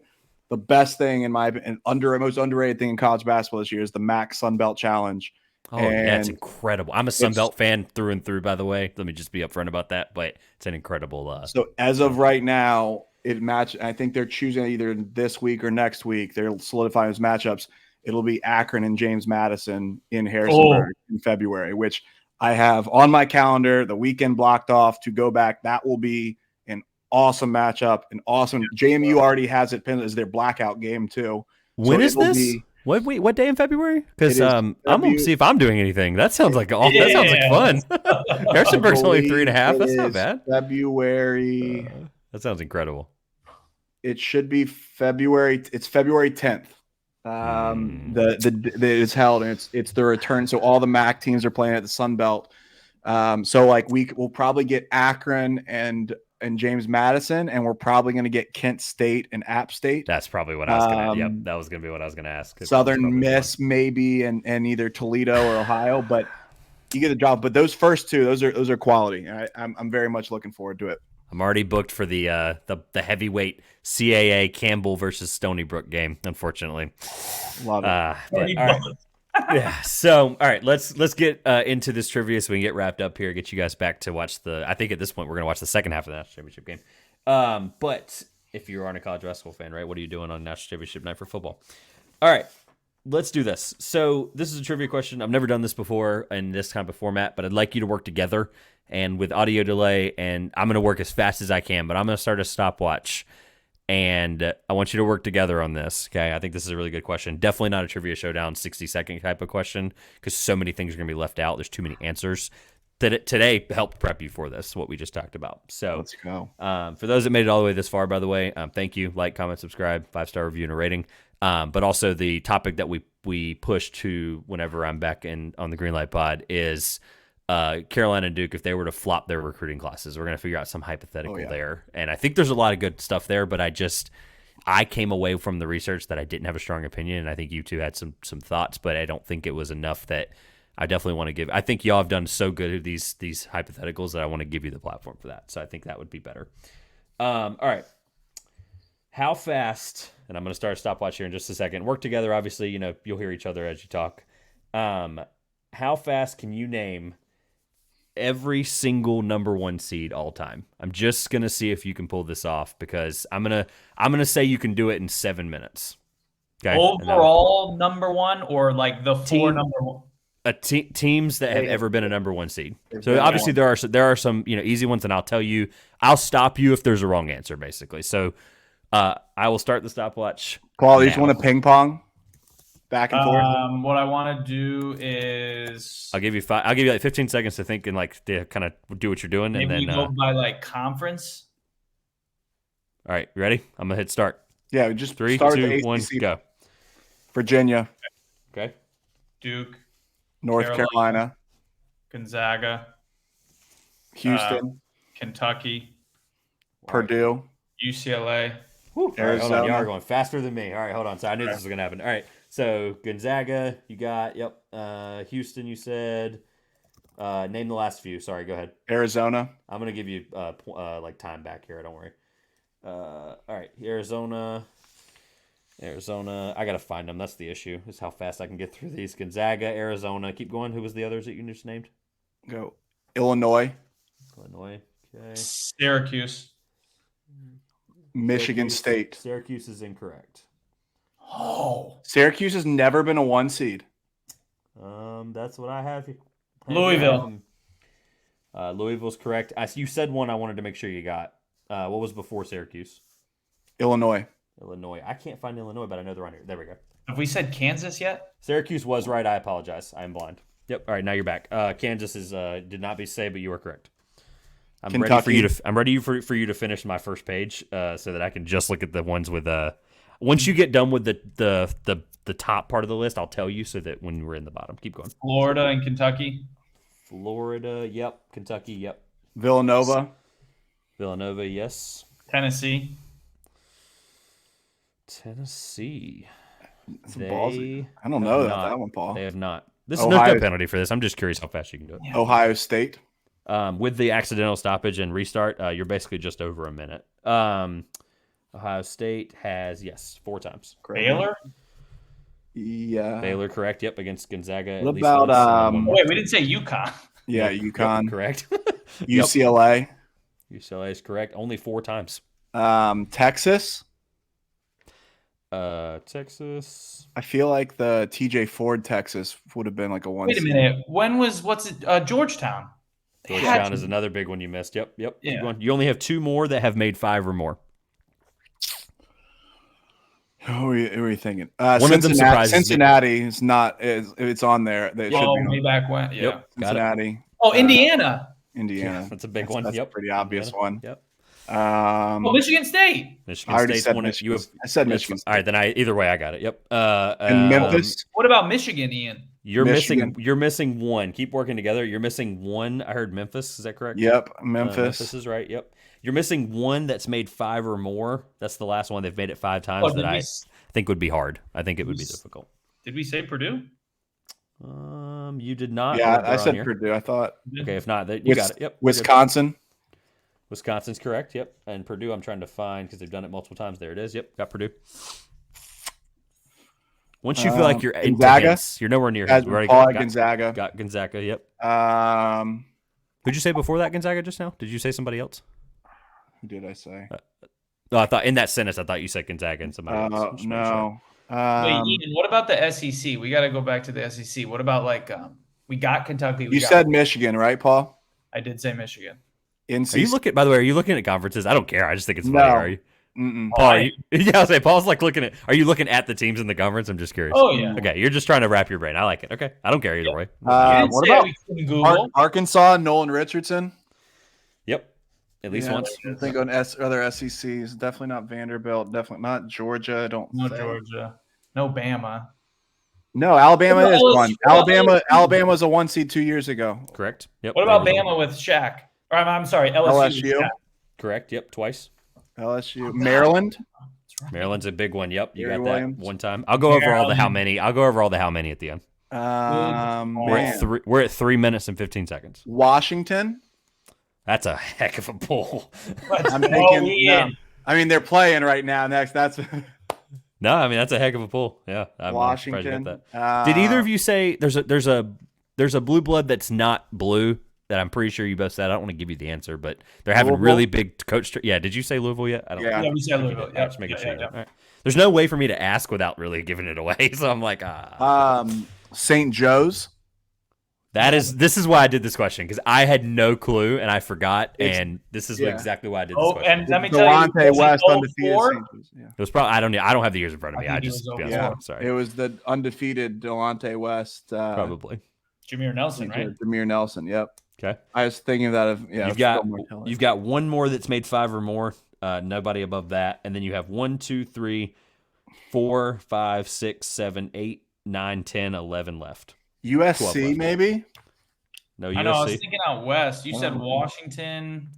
B: The best thing most underrated thing in college basketball this year is the MAC Sun Belt Challenge.
A: Oh, yeah, it's
B: And
A: incredible. I'm a Sunbelt fan through and through, by the way. Let me just be upfront about that, but it's an incredible.
B: So as of right now, I think they're choosing either this week or next week. They're solidifying those matchups. It'll be Akron and James Madison in Harrisonburg in February, which I have on my calendar, the weekend blocked off to go back. That will be an awesome matchup. An awesome JMU already has it pinned as their blackout game too.
A: When is this? What day in February? Because I'm gonna see if I'm doing anything. That sounds like that sounds like fun. Harrisonburg's only 3.5. That's not bad.
B: February.
A: That sounds incredible.
B: It should be February. It's February 10th. It's held, and it's the return. So all the MAC teams are playing at the Sun Belt. So like we'll probably get Akron and James Madison, and we're probably going to get Kent State and App State.
A: That's probably what I was going to. Yep, that was going to be what I was going to ask.
B: Southern Miss maybe, and either Toledo or Ohio, but you get the job. But those first two, those are quality. I'm very much looking forward to it.
A: I'm already booked for the heavyweight CAA Campbell versus Stony Brook game. Unfortunately,
B: love it.
A: But, all right. Yeah. So, all right, let's get into this trivia so we can get wrapped up here. Get you guys back to watch I think at this point we're gonna watch the second half of the national championship game. But if you aren't a college basketball fan, right, what are you doing on national championship night for football? All right, let's do this. So this is a trivia question. I've never done this before in this kind of a format, but I'd like you to work together and with audio delay. And I'm gonna work as fast as I can, but I'm gonna start a stopwatch. And I want you to work together on this, okay? I think this is a really good question. Definitely not a trivia showdown 60-second type of question because so many things are going to be left out. There's too many answers. Today helped prep you for this, what we just talked about. So
B: let's go.
A: For those that made it all the way this far, by the way, thank you. Like, comment, subscribe, 5-star review and a rating. But also the topic that we push to whenever I'm back on the Greenlight Pod is Carolina and Duke, if they were to flop their recruiting classes. We're going to figure out some hypothetical there. And I think there's a lot of good stuff there, but I came away from the research that I didn't have a strong opinion, and I think you two had some thoughts, but I don't think it was enough that I definitely want to give. I think y'all have done so good at these hypotheticals that I want to give you the platform for that. So I think that would be better. All right. How fast, and I'm going to start a stopwatch here in just a second. Work together, obviously, you'll hear each other as you talk. How fast can you name every single number one seed all time? I'm just gonna see if you can pull this off because I'm gonna say you can do it in 7 minutes. Okay.
C: Overall number one, or like the number one?
A: Teams that have ever been a number one seed. So obviously there are some easy ones, and I'll stop you if there's a wrong answer, basically. So I will start the stopwatch.
B: Paul, you just want to ping pong back and forth?
C: What I want to do is
A: I'll give you like 15 seconds to think and to kind of do what you're doing,
C: maybe
A: and then
C: go by like conference.
A: All right, you ready? I'm gonna hit start.
B: Yeah, just
A: 3,
B: start
A: 2, 1, go.
B: Virginia.
A: Okay.
C: Duke.
B: North Carolina.
C: Gonzaga.
B: Houston.
C: Kentucky.
B: Purdue.
C: UCLA.
A: Arizona. Right, hold on. Y'all are going faster than me. All right, hold on. So I knew this was going to happen. All right, so Gonzaga, you got, Houston, you said. Name the last few. Sorry, go ahead.
B: Arizona.
A: I'm going to give you time back here. Don't worry. All right, Arizona. I got to find them. That's the issue, is how fast I can get through these. Gonzaga, Arizona. Keep going. Who was the others that you just named?
B: Go. Illinois.
A: Okay.
C: Syracuse.
B: Michigan State.
A: Syracuse is incorrect.
C: Oh.
B: Syracuse has never been a 1 seed.
A: That's what I have here.
C: Louisville.
A: Louisville's correct. You said one I wanted to make sure you got. What was before Syracuse?
B: Illinois.
A: I can't find Illinois, but I know they're on here. There we go.
C: Have we said Kansas yet?
A: Syracuse was right. I apologize. I'm blind. Yep. All right, now you're back. Kansas is did not be said, but you were correct. I'm
B: Kentucky.
A: ready for you to finish my first page, so that I can just look at the ones with Once you get done with the top part of the list, I'll tell you, so that when we're in the bottom, keep going.
C: Florida and Kentucky.
A: Florida, yep. Kentucky, yep.
B: Villanova,
C: Tennessee.
A: yes. Tennessee.
B: I don't know that one, Paul.
A: They have not. This is no penalty for this. I'm just curious how fast you can do it.
B: Yeah. Ohio State.
A: With the accidental stoppage and restart, you're basically just over a minute. Ohio State has, 4 times.
C: Baylor?
B: Yeah.
A: Baylor, correct. Yep, against Gonzaga.
B: What
A: at least
B: about,
A: once, and then one
C: Oh,
A: more.
C: wait, we didn't say UConn.
B: Yeah,
A: Nope.
B: UConn.
A: Yep, correct.
B: UCLA.
A: UCLA is correct. Only 4 times.
B: Texas.
A: Texas.
B: I feel like the TJ Ford Texas would have been like a one.
C: Wait a minute. When was Georgetown?
A: Georgetown is another big one you missed. Yep.
C: Yeah.
A: Keep going. You only have 2 more that have made 5 or more.
B: Who are you thinking?
A: One of them surprises me.
B: Cincinnati is not. It's on there. They should
C: Oh,
B: be
C: way back when. Yeah.
A: Yep. Got it.
B: Cincinnati.
C: Oh, Indiana.
B: Indiana.
A: Yeah, that's a big one.
B: That's
A: Yep.
B: a pretty obvious one.
A: Yep.
C: Oh, Michigan State.
A: Michigan
B: I already
A: State's
B: said
A: one.
B: Michigan.
A: You have,
B: I said
A: that's
B: Michigan.
A: All right, then either way I got it. Yep.
B: And Memphis.
C: What about Michigan, Ian?
A: You're
B: Michigan.
A: You're missing one. Keep working together. You're missing one. I heard Memphis. Is that correct?
B: Yep, Memphis.
A: Memphis is right. Yep. You're missing one that's made 5 or more. That's the last one. They've made it 5 times.
C: Oh,
A: that I think would be hard. I think it would be difficult.
C: Did we say Purdue?
A: You did not.
B: Yeah,
A: They're
B: I
A: on
B: said
A: here.
B: Purdue. I thought.
A: Okay, if not, you got it. Yep.
B: Wisconsin.
A: Wisconsin's correct. Yep. And Purdue, I'm trying to find because they've done it multiple times. There it is. Yep. Got Purdue. Once you feel like you're
B: Gonzaga?
A: you're nowhere near.
B: As
A: We already
B: Paul
A: got
B: Gonzaga.
A: Got Gonzaga. Yep.
B: Who'd
A: you say before that Gonzaga just now? Did you say somebody else?
B: Who did I say?
A: No, I thought in that sentence I thought you said Gonzaga and somebody else. Just making sure.
B: No.
C: Wait, Ian, what about the SEC? We got to go back to the SEC. What about we got Kentucky?
B: You said Michigan, right, Paul?
C: I did say Michigan.
A: Are you looking? By the way, are you looking at conferences? I don't care. I just think it's funny.
B: No.
A: Are you?
B: Mm-mm.
A: Paul, yeah, I'll say Paul's like looking at. Are you looking at the teams in the conference? I'm just curious.
C: Oh yeah.
A: Okay, you're just trying to wrap your brain. I like it. Okay, I don't care either way.
B: What about
C: Google?
B: Arkansas? Nolan Richardson.
A: Yep, at least once.
B: I think on other SECs, definitely not Vanderbilt. Definitely not Georgia. I don't.
C: No
B: think.
C: Georgia. No Bama.
B: No, Alabama is
C: LSU?
B: one. Alabama was a 1 seed 2 years ago.
A: Correct. Yep.
C: What about Bama with Shaq? Or I'm sorry, LSU. with Shaq.
A: Correct. Yep. Twice.
B: LSU. Maryland.
A: Maryland's a big one. Yep. You
B: Gary
A: got that
B: Williams.
A: one time. I'll go over all the how many. I'll go over all the how many at the end. We're at 3 minutes and 15 seconds.
B: Washington.
A: That's a heck of a pull.
B: I'm thinking. No. I mean, they're playing right now. That's
A: No, I mean that's a heck of a pull. Yeah, I'm
B: Washington.
A: surprised you got that. Did either of you say there's a blue blood that's not blue that I'm pretty sure you both said? I don't want to give you the answer, but they're having
B: Louisville?
A: really big coach. Yeah, did you say Louisville yet? I don't.
B: Yeah.
C: Yeah, we said Louisville.
A: Yeah, just making sure. All right. There's no way for me to ask without really giving it away, so I'm like,
B: St. Joe's.
A: This is why I did this question because I had no clue and I forgot, and this is exactly why I did this question.
C: And let me tell you,
B: Delonte West undefeated.
C: 04?
B: St. Joe's. Yeah.
A: It was probably I don't have the years in front of me.
C: I
A: I
C: think it
A: just
C: was
A: guessed
C: 04.
A: wrong. Sorry.
B: It was the undefeated Delonte West.
A: Probably.
C: Jameer Nelson, right?
B: Jameer Nelson. Yep.
A: Okay.
B: I was thinking of that.
A: You've got one more that's made 5 or more. Nobody above that, and then you have 1, 2, 3, 4, 5, 6, 7, 8, 9, 10, 11 left.
B: USC
A: left.
B: maybe.
A: No USC.
C: I know. I was thinking out west. You said Washington.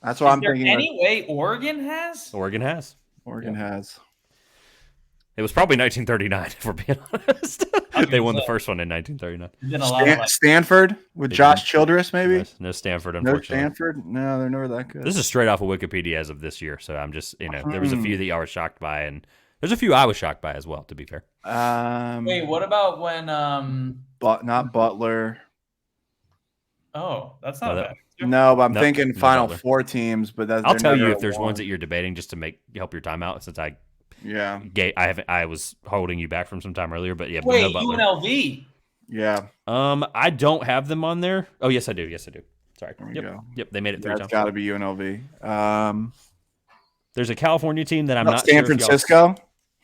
B: That's what I'm
C: Is there
B: thinking.
C: any way Oregon has?
A: Oregon has.
B: Oregon has.
A: It was probably 1939, if we're being honest. They won the
C: say.
A: first one in 1939.
C: There's been a lot of
B: Stanford with Josh Childress, maybe.
A: No Stanford,
B: No
A: unfortunately.
B: Stanford. No, they're never that good.
A: This is straight off of Wikipedia as of this year, so I'm just, there was a few that y'all were shocked by, and there's a few I was shocked by as well, to be fair.
C: Wait, what about when
B: But not Butler.
C: Oh, that's not bad.
B: No, but I'm
A: Nope,
B: thinking
A: no
B: Final
A: Butler.
B: Four teams. But that's
A: I'll tell you
B: never
A: if there's
B: won.
A: ones that you're debating just to help your time out, since I was holding you back from some time earlier, but yeah.
C: Wait,
A: no Butler.
C: UNLV.
B: Yeah.
A: I don't have them on there. Oh, yes, I do. Sorry.
B: There we
A: Yep.
B: go.
A: Yep. They made it 3
B: That's
A: times.
B: got to be UNLV.
A: There's a California team that I'm not
B: San
A: sure if y'all-
B: Francisco.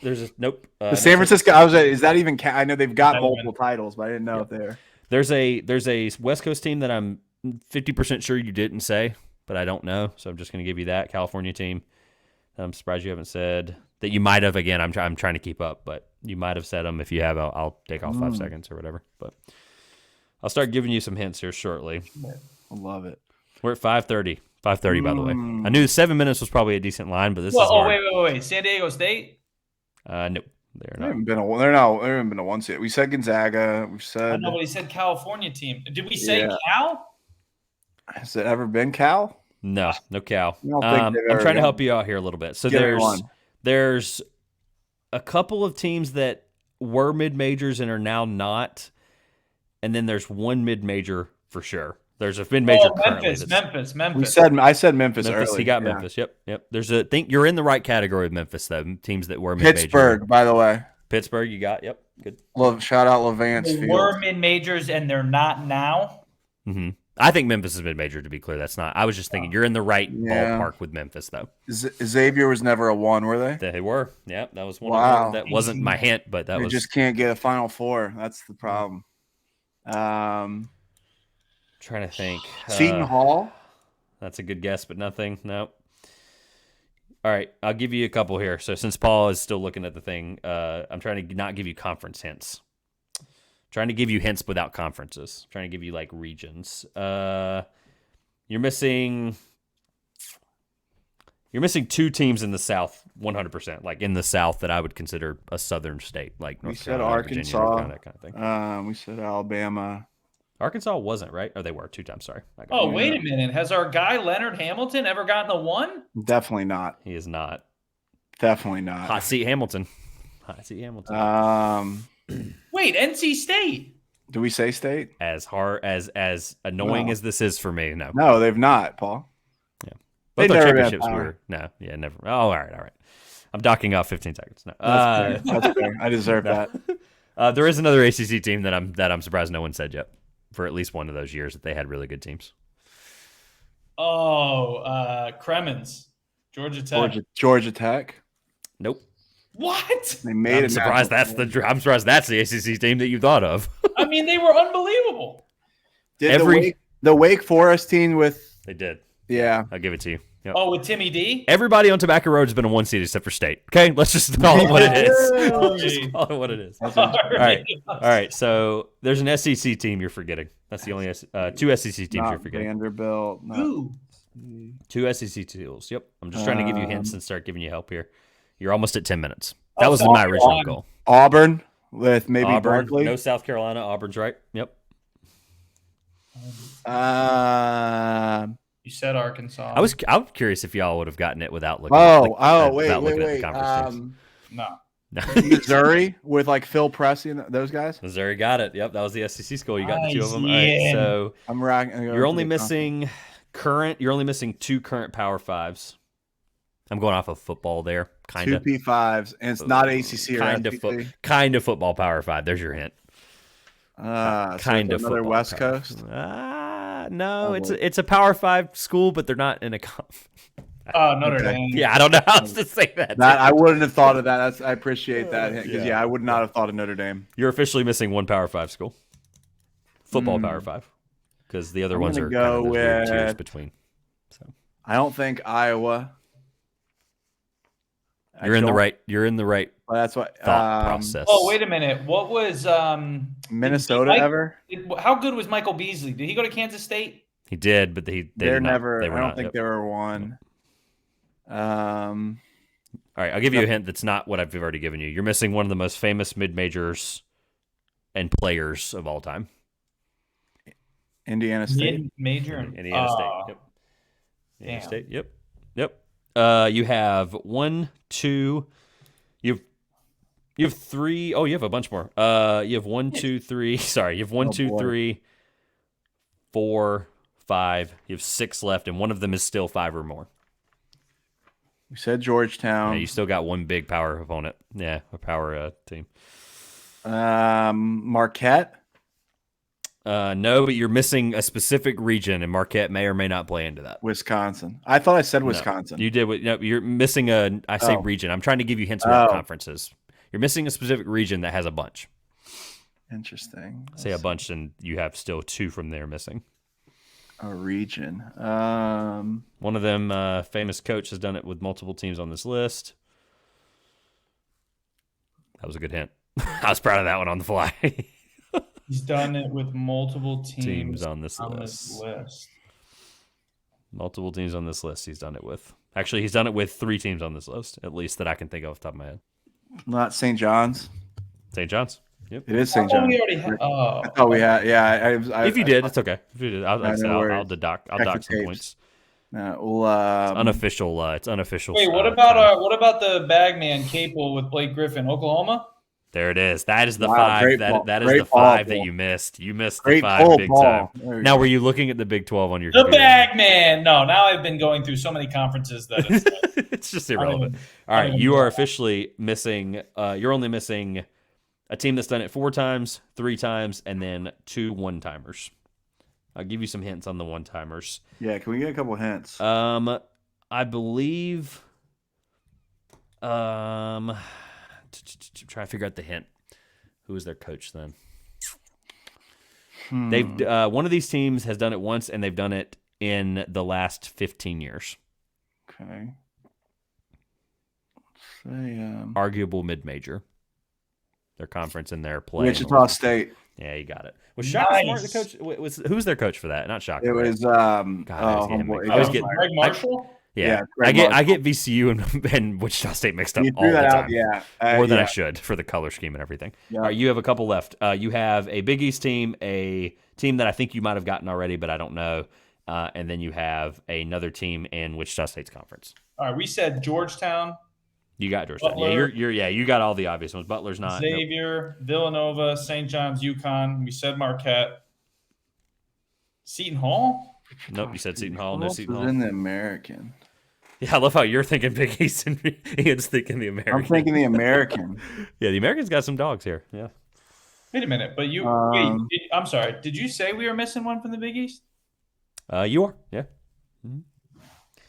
A: There's a nope.
B: The San Francisco. Is that even? I know they've got multiple titles, but I didn't know if they're.
A: There's a West Coast team that I'm 50% sure you didn't say, but I don't know, so I'm just going to give you that California team. I'm surprised you haven't said that. You might have. Again, I'm trying to keep up, but you might have said them. If you have, I'll take off 5 seconds or whatever. But I'll start giving you some hints here shortly.
B: I love it.
A: We're at 5:30. 5:30, by the way. I knew 7 minutes was probably a decent line, but this is
C: Oh,
A: hard.
C: wait. San Diego State?
A: Nope.
B: They
A: They're not.
B: haven't been a. They're not. They haven't been a 1 seed. We said Gonzaga. We've
C: I
B: said.
C: know, but he said California team. Did we say
B: Yeah.
C: Cal?
B: Has it ever been Cal?
A: No Cal.
B: I don't think
A: I'm
B: they've ever
A: trying to
B: been.
A: help you out here a little bit. So
B: Give me one.
A: there's a couple of teams that were mid-majors and are now not. And then there's one mid-major for sure. There's a mid-major currently.
C: Memphis.
B: I said Memphis early.
A: He got Memphis. Yep. There's a think you're in the right category of Memphis though. Teams that were mid-major.
B: Pittsburgh, by the way.
A: Pittsburgh, you got. Yep. Good.
B: Shout out Levance
C: They
B: Field.
C: were mid-majors and they're not now.
A: Mm-hmm. I think Memphis is mid-major, to be clear. That's not. I was just thinking you're in the right ballpark with Memphis, though.
B: Xavier was never a 1, were they?
A: They were. Yeah, that was one.
B: Wow.
A: That wasn't my hint, but that was.
B: You just can't get a Final Four. That's the problem.
A: Trying to think.
B: Seton Hall?
A: That's a good guess, but nothing. Nope. All right, I'll give you a couple here. So since Paul is still looking at the thing, I'm trying to not give you conference hints. Trying to give you hints without conferences. Trying to give you like regions. You're missing 2 teams in the South, 100%. Like in the South that I would consider a Southern state, like North Carolina,
B: Arkansas,
A: Virginia, North Carolina, that kind of thing.
B: We said Alabama.
A: Arkansas wasn't right. Oh, they were 2 times. Sorry.
C: Wait a minute. Has our guy Leonard Hamilton ever gotten a 1?
B: Definitely not.
A: He is not.
B: Definitely not.
A: Hot seat Hamilton.
C: Wait, NC State.
B: Do we say state?
A: As hard as annoying as this is for me, no.
B: No, they've not, Paul.
A: Yeah.
B: They
A: Both our
B: never had
A: championships
B: power.
A: never. Oh, all right. I'm docking off 15 seconds. No.
B: That's fair. I deserve that.
A: There is another ACC team that I'm surprised no one said yet for at least one of those years that they had really good teams.
C: Cremens, Georgia Tech.
B: Georgia Tech.
A: Nope.
C: What?
B: They made
A: I'm surprised that's the ACC team that you thought of.
C: I mean, they were unbelievable.
B: Did the Wake Forest team with?
A: They did.
B: Yeah,
A: I'll give it to you. Yep.
C: Oh, with Timmy D?
A: Everybody on Tobacco Road has been a 1 seed except for State. Okay, let's just call it what it is. Just call it what it is.
C: All
A: right. So there's an SEC team you're forgetting. That's the only 2 SEC teams you're forgetting.
B: Vanderbilt.
C: Who?
A: 2 SEC teams. Yep. I'm just trying to give you hints and start giving you help here. You're almost at 10 minutes. That was my original goal.
B: Auburn with maybe
A: Auburn.
B: Barkley.
A: No, South Carolina. Auburn's right. Yep.
C: You said Arkansas.
A: I was curious if y'all would have gotten it without looking.
B: Wait.
C: No.
B: Missouri with like Phil Pressey and those guys.
A: Missouri got it. Yep, that was the SEC school. You got the 2 of them.
C: Yeah.
A: All right, so
B: I'm rocking.
A: you're only missing 2 current Power 5s. I'm going off of football there, kind of.
B: 2 P5s, and it's not ACC or
A: kind of football Power 5. There's your hint.
B: Kind of another West Coast.
A: No, it's a Power 5 school, but they're not in a.
C: Notre Dame.
A: Yeah, I don't know how else to say that.
B: I wouldn't have thought of that. I appreciate that because I would not have thought of Notre Dame.
A: You're officially missing 1 Power 5 school. Football Power 5, because the other ones are kind of those weird tiers between. So
B: I don't think Iowa.
A: You're in the right.
B: Well, that's what
A: thought process.
C: Oh, wait a minute. What was
B: Minnesota ever?
C: How good was Michael Beasley? Did he go to Kansas State?
A: He did, but they're
B: never.
A: They were
B: I don't
A: not,
B: think they were 1.
A: All right, I'll give you a hint that's not what I've already given you. You're missing one of the most famous mid-majors and players of all time.
B: Indiana State.
A: Indiana State. Yep. Indiana State. Yep. You have 1, 2. You have 3. Oh, you have a bunch more. You have 1, 2, 3. Sorry, you have 1, 2, 3, 4, 5. You have 6 left, and one of them is still 5 or more.
B: We said Georgetown.
A: Yeah, you still got one big power opponent. Yeah, a power team.
B: Marquette.
A: No, but you're missing a specific region, and Marquette may or may not play into that.
B: Wisconsin. I thought I said Wisconsin.
A: No, you did. No, you're missing region. I'm trying to give you hints about conferences. You're missing a specific region that has a bunch.
B: Interesting.
A: Say a bunch, and you have still 2 from there missing.
B: A region.
A: One of them, famous coach, has done it with multiple teams on this list. That was a good hint. I was proud of that one on the fly.
C: He's done it with multiple teams
A: on this list. Multiple teams on this list he's done it with. Actually, he's done it with 3 teams on this list, at least that I can think of off the top of my head.
B: Not St. John's.
A: St. John's. Yep.
B: It is St. John's.
C: We already had.
B: I thought we had. Yeah.
A: If you did, it's okay. If you did, I'll dock some points.
B: Unofficial.
A: It's unofficial.
C: Wait, what about the Bagman Capel with Blake Griffin, Oklahoma?
A: There it is. That is the
B: Wow,
A: five.
B: great
A: That
B: ball.
A: that is
B: Great
A: the
B: ball,
A: five that
B: Paul.
A: you missed. You missed
B: Great
A: the five
B: pull,
A: big
B: Paul.
A: time.
B: There we
A: Now,
B: go.
A: were you looking at the Big 12 on your
C: The
A: computer?
C: bag man. No, now I've been going through so many conferences that it's like,
A: It's just irrelevant.
C: even-
A: All
C: I
A: right,
C: don't even
A: you
C: know
A: are
C: that.
A: officially missing. You're only missing a team that's done it 4 times, 3 times, and then 2 one-timers. I'll give you some hints on the one-timers.
B: Yeah, can we get a couple hints?
A: I believe. Try to figure out the hint. Who is their coach then? They've one of these teams has done it once, and they've done it in the last 15 years.
B: Okay. Let's say
A: Arguable mid-major. Their conference and their play.
B: Wichita State.
A: Yeah, you got it. Was Shaka Smart the
C: Nice.
A: coach? Who's their coach for that? Not Shaka.
B: It
A: right?
B: was
A: God, I always get him
B: homeboy.
A: mixed- I always get-
C: Greg Marshall.
A: Yeah,
B: Greg
A: I get VCU and Wichita State mixed up
B: You
A: all
B: threw
A: the
B: that
A: time.
B: out, yeah.
A: More than I
B: yeah.
A: should for the color scheme and everything.
B: Yeah.
A: All right, you have a couple left. You have a Big East team, a team that I think you might have gotten already, but I don't know. And then you have another team in Wichita State's conference.
C: All right, we said Georgetown,
A: You got Georgetown.
C: Butler.
A: You got all the obvious ones. Butler's not. Nope.
C: Xavier, Villanova, St. John's, UConn. We said Marquette. Seton Hall.
A: Nope, you said Seton Hall.
B: Who
A: No
B: else
A: Seton
B: is
A: Hall.
B: in the American?
A: Yeah, I love how you're thinking Big East and Ian's thinking the American.
B: I'm thinking the American.
A: Yeah, the American's got some dogs here. Yeah.
C: Wait a minute, but you. I'm sorry. Did you say we were missing one from the Big East?
A: You are. Yeah.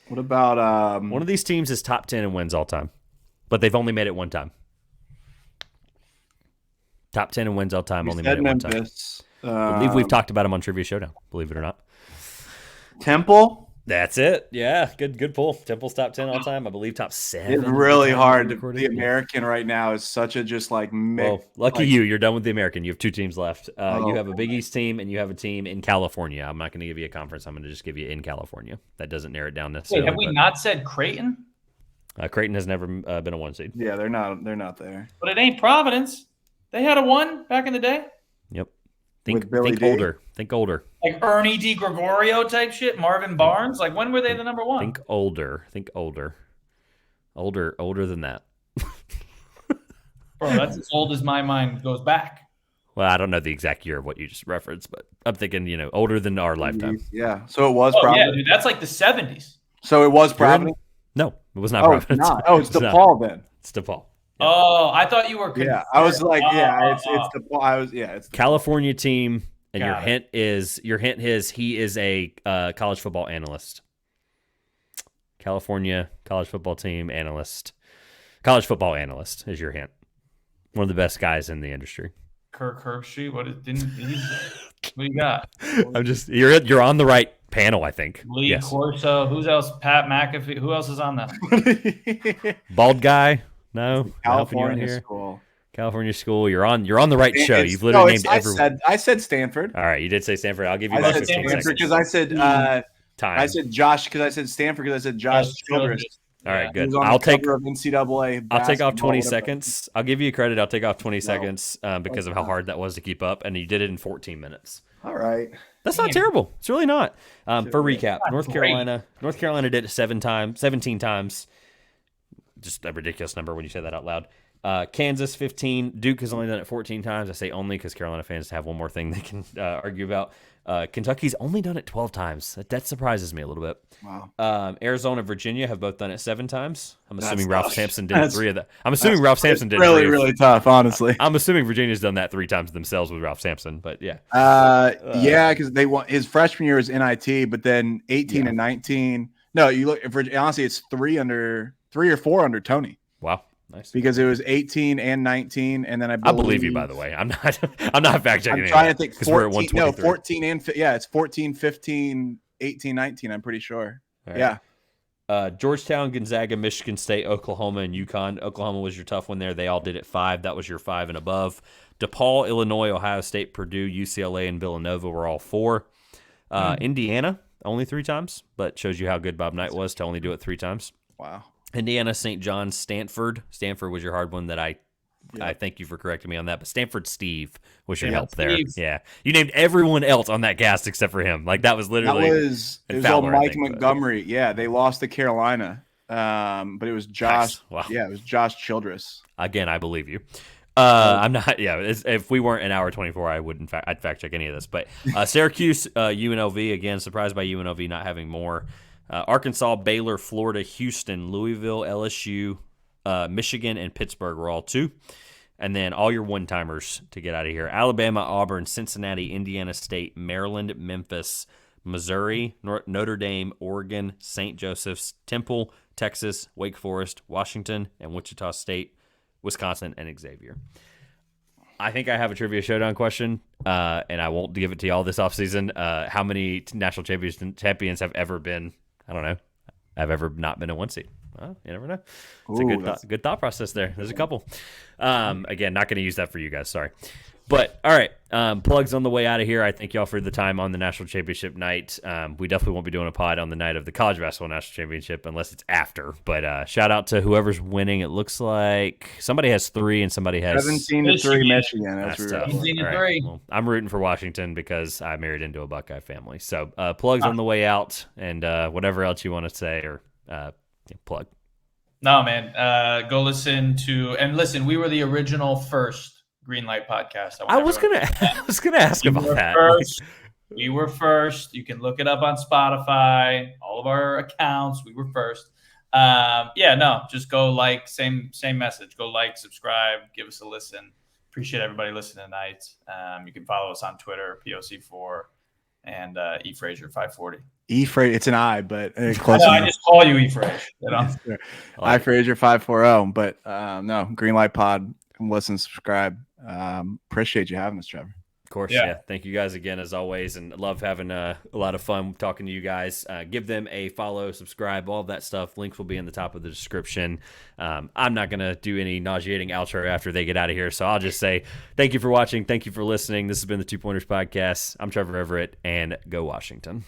B: What about
A: One of these teams is top 10 in wins all time, but they've only made it one time. Top 10 in wins all time,
B: we
A: only
B: said
A: made it one time.
B: Memphis.
A: I believe we've talked about them on Trivia Showdown, believe it or not.
B: Temple.
A: That's it. Yeah, good pull. Temple's top 10 all time. I believe top 7.
B: It's really hard.
A: Recorded.
B: The American right now is such a just like mix.
A: Well, lucky you. You're done with the American. You have 2 teams left.
B: Oh,
A: You have a Big East team, and you have a team in California. I'm not going to give you a conference. I'm going to just give you in California. That doesn't narrow it down
C: Wait,
A: necessarily.
C: have we not said Creighton?
A: Creighton has never been a 1 seed.
B: Yeah, they're not there.
C: But it ain't Providence. They had a 1 back in the day.
A: Yep.
B: With Billy
A: Think
B: D?
A: older. Think older.
C: Like Ernie DiGregorio type shit, Marvin Barnes. Like when were they the number 1?
A: Think older. Think older. Older than that.
C: Bro, that's as old as my mind goes back.
A: Well, I don't know the exact year of what you just referenced, but I'm thinking, older than our lifetime.
B: Yeah. So it was
C: Oh yeah,
B: Providence.
C: dude, that's like the 70s.
B: So it was Providence.
A: No, it was not
B: Oh, it's
A: Providence.
B: not. Oh, it's
A: not.
B: DePaul then.
A: It's DePaul.
C: Oh, I thought you were.
B: Yeah, I was like, yeah, it's
C: oh.
B: DePaul. I was, yeah, it's
A: California team, and
C: Got
A: your hint is he is a college football analyst. California college football team analyst. College football analyst is your hint. One of the best guys in the industry.
C: Kirk Herbstreit. What you got?
A: I'm just you're on the right panel, I think.
C: Lee
A: Yes.
C: Corso. Who's else? Pat McAfee. Who else is on that?
A: Bald guy? No.
B: California
A: here.
B: school.
A: California school. You're on the right show.
B: It's-
A: You've literally
B: no,
A: named
B: it's-
A: everyone.
B: I said Stanford.
A: All right, you did say Stanford. I'll give you
B: I
A: about
B: said
A: 15
B: Stanford
A: seconds.
B: because I said
A: Time.
B: I said Josh because I said Stanford because I said Josh Childress.
A: All right,
B: He
A: good.
B: was on
A: I'll
B: the
A: take
B: cover of NCAA.
A: I'll take off
B: basketball,
A: 20
B: whatever.
A: seconds. I'll give you credit. I'll take off 20 seconds because of how hard that was to keep up, and you did it in 14 minutes.
B: All right.
A: That's not terrible. It's really not. For recap,
C: Not
A: North
C: great.
A: Carolina did it 17 times. Just a ridiculous number when you say that out loud. Kansas 15. Duke has only done it 14 times. I say only because Carolina fans have one more thing they can argue about. Kentucky's only done it 12 times. That surprises me a little bit.
B: Wow.
A: Arizona, Virginia have both done it 7 times. I'm assuming
B: That's
A: Ralph
B: tough.
A: Sampson did
B: That's-
A: 3 of that. I'm assuming Ralph Sampson did
B: Really,
A: 3 of-
B: really tough, honestly.
A: I'm assuming Virginia's done that 3 times themselves with Ralph Sampson, but yeah.
B: Yeah, because they want his freshman year was NIT, but then 18 and 19. No, you look. Honestly, it's 3 or 4 under Tony
A: Wow, nice.
B: because it was 18 and 19, and then
A: I believe you, by the way. I'm not fact checking.
B: I'm trying to think.
A: because we're at
B: 14, no,
A: 123.
B: 14 and yeah, it's 14, 15, 18, 19. I'm pretty sure.
A: All right.
B: Yeah.
A: Georgetown, Gonzaga, Michigan State, Oklahoma, and UConn. Oklahoma was your tough one there. They all did it 5. That was your 5 and above. DePaul, Illinois, Ohio State, Purdue, UCLA, and Villanova were all 4. Indiana, only 3 times, but shows you how good Bob Knight was to only do it 3 times.
B: Wow.
A: Indiana, St. John's, Stanford. Stanford was your hard one that I thank you for correcting me on that. But Stanford Steve was your help there.
C: Steve.
A: Yeah. You named everyone else on that cast except for him. Like that was
B: That
A: literally
B: was
A: and
B: it was all
A: Fowler, I
B: Mike
A: think, but-
B: Montgomery. Yeah, they lost to Carolina. But it was Josh.
A: Nice. Wow.
B: Yeah, it was Josh Childress.
A: Again, I believe you. I'm not. Yeah, if we weren't an hour 24, I wouldn't. I'd fact check any of this. But Syracuse, UNLV again. Surprised by UNLV not having more. Arkansas, Baylor, Florida, Houston, Louisville, LSU, Michigan, and Pittsburgh were all 2. And then all your one-timers to get out of here: Alabama, Auburn, Cincinnati, Indiana State, Maryland, Memphis, Missouri, Notre Dame, Oregon, St. Joseph's, Temple, Texas, Wake Forest, Washington, and Wichita State, Wisconsin, and Xavier. I think I have a trivia showdown question, and I won't give it to y'all this offseason. How many national champions have ever been, I don't know, have ever not been a 1 seed? Well, you never know. It's a good thought process there. There's a couple. Again, not going to use that for you guys. Sorry. But, all right, plugs on the way out of here. I thank y'all for the time on the national championship night. We definitely won't be doing a pod on the night of the college basketball national championship unless it's after. But shout out to whoever's winning. It looks like somebody has 3 and somebody has
B: 17-3 Michigan.
A: That's tough.
C: 17-3.
A: Right. Well, I'm rooting for Washington because I married into a Buckeye family. So plugs on the way out, and whatever else you want to say or plug.
C: No, man. Go listen to – and listen, we were the original first Greenlight podcast.
A: I was gonna ask about that.
C: We were first. You can look it up on Spotify, all of our accounts. We were first. Just go like, same message. Go like, subscribe, give us a listen. Appreciate everybody listening tonight. You can follow us on Twitter, POC4 and E Frazier 540.
B: E Frazier, it's an I, but close.
C: I just call you E Frazier.
B: I Frazier 540. But no, Greenlight Pod. Come listen, subscribe. Appreciate you having us, Trevor.
A: Of course, yeah. Thank you guys again as always, and love having a lot of fun talking to you guys. Give them a follow, subscribe, all of that stuff. Links will be in the top of the description. I'm not gonna do any nauseating outro after they get out of here, so I'll just say thank you for watching, thank you for listening. This has been the 2 Pointers Podcast. I'm Trevor Everett, and go Washington.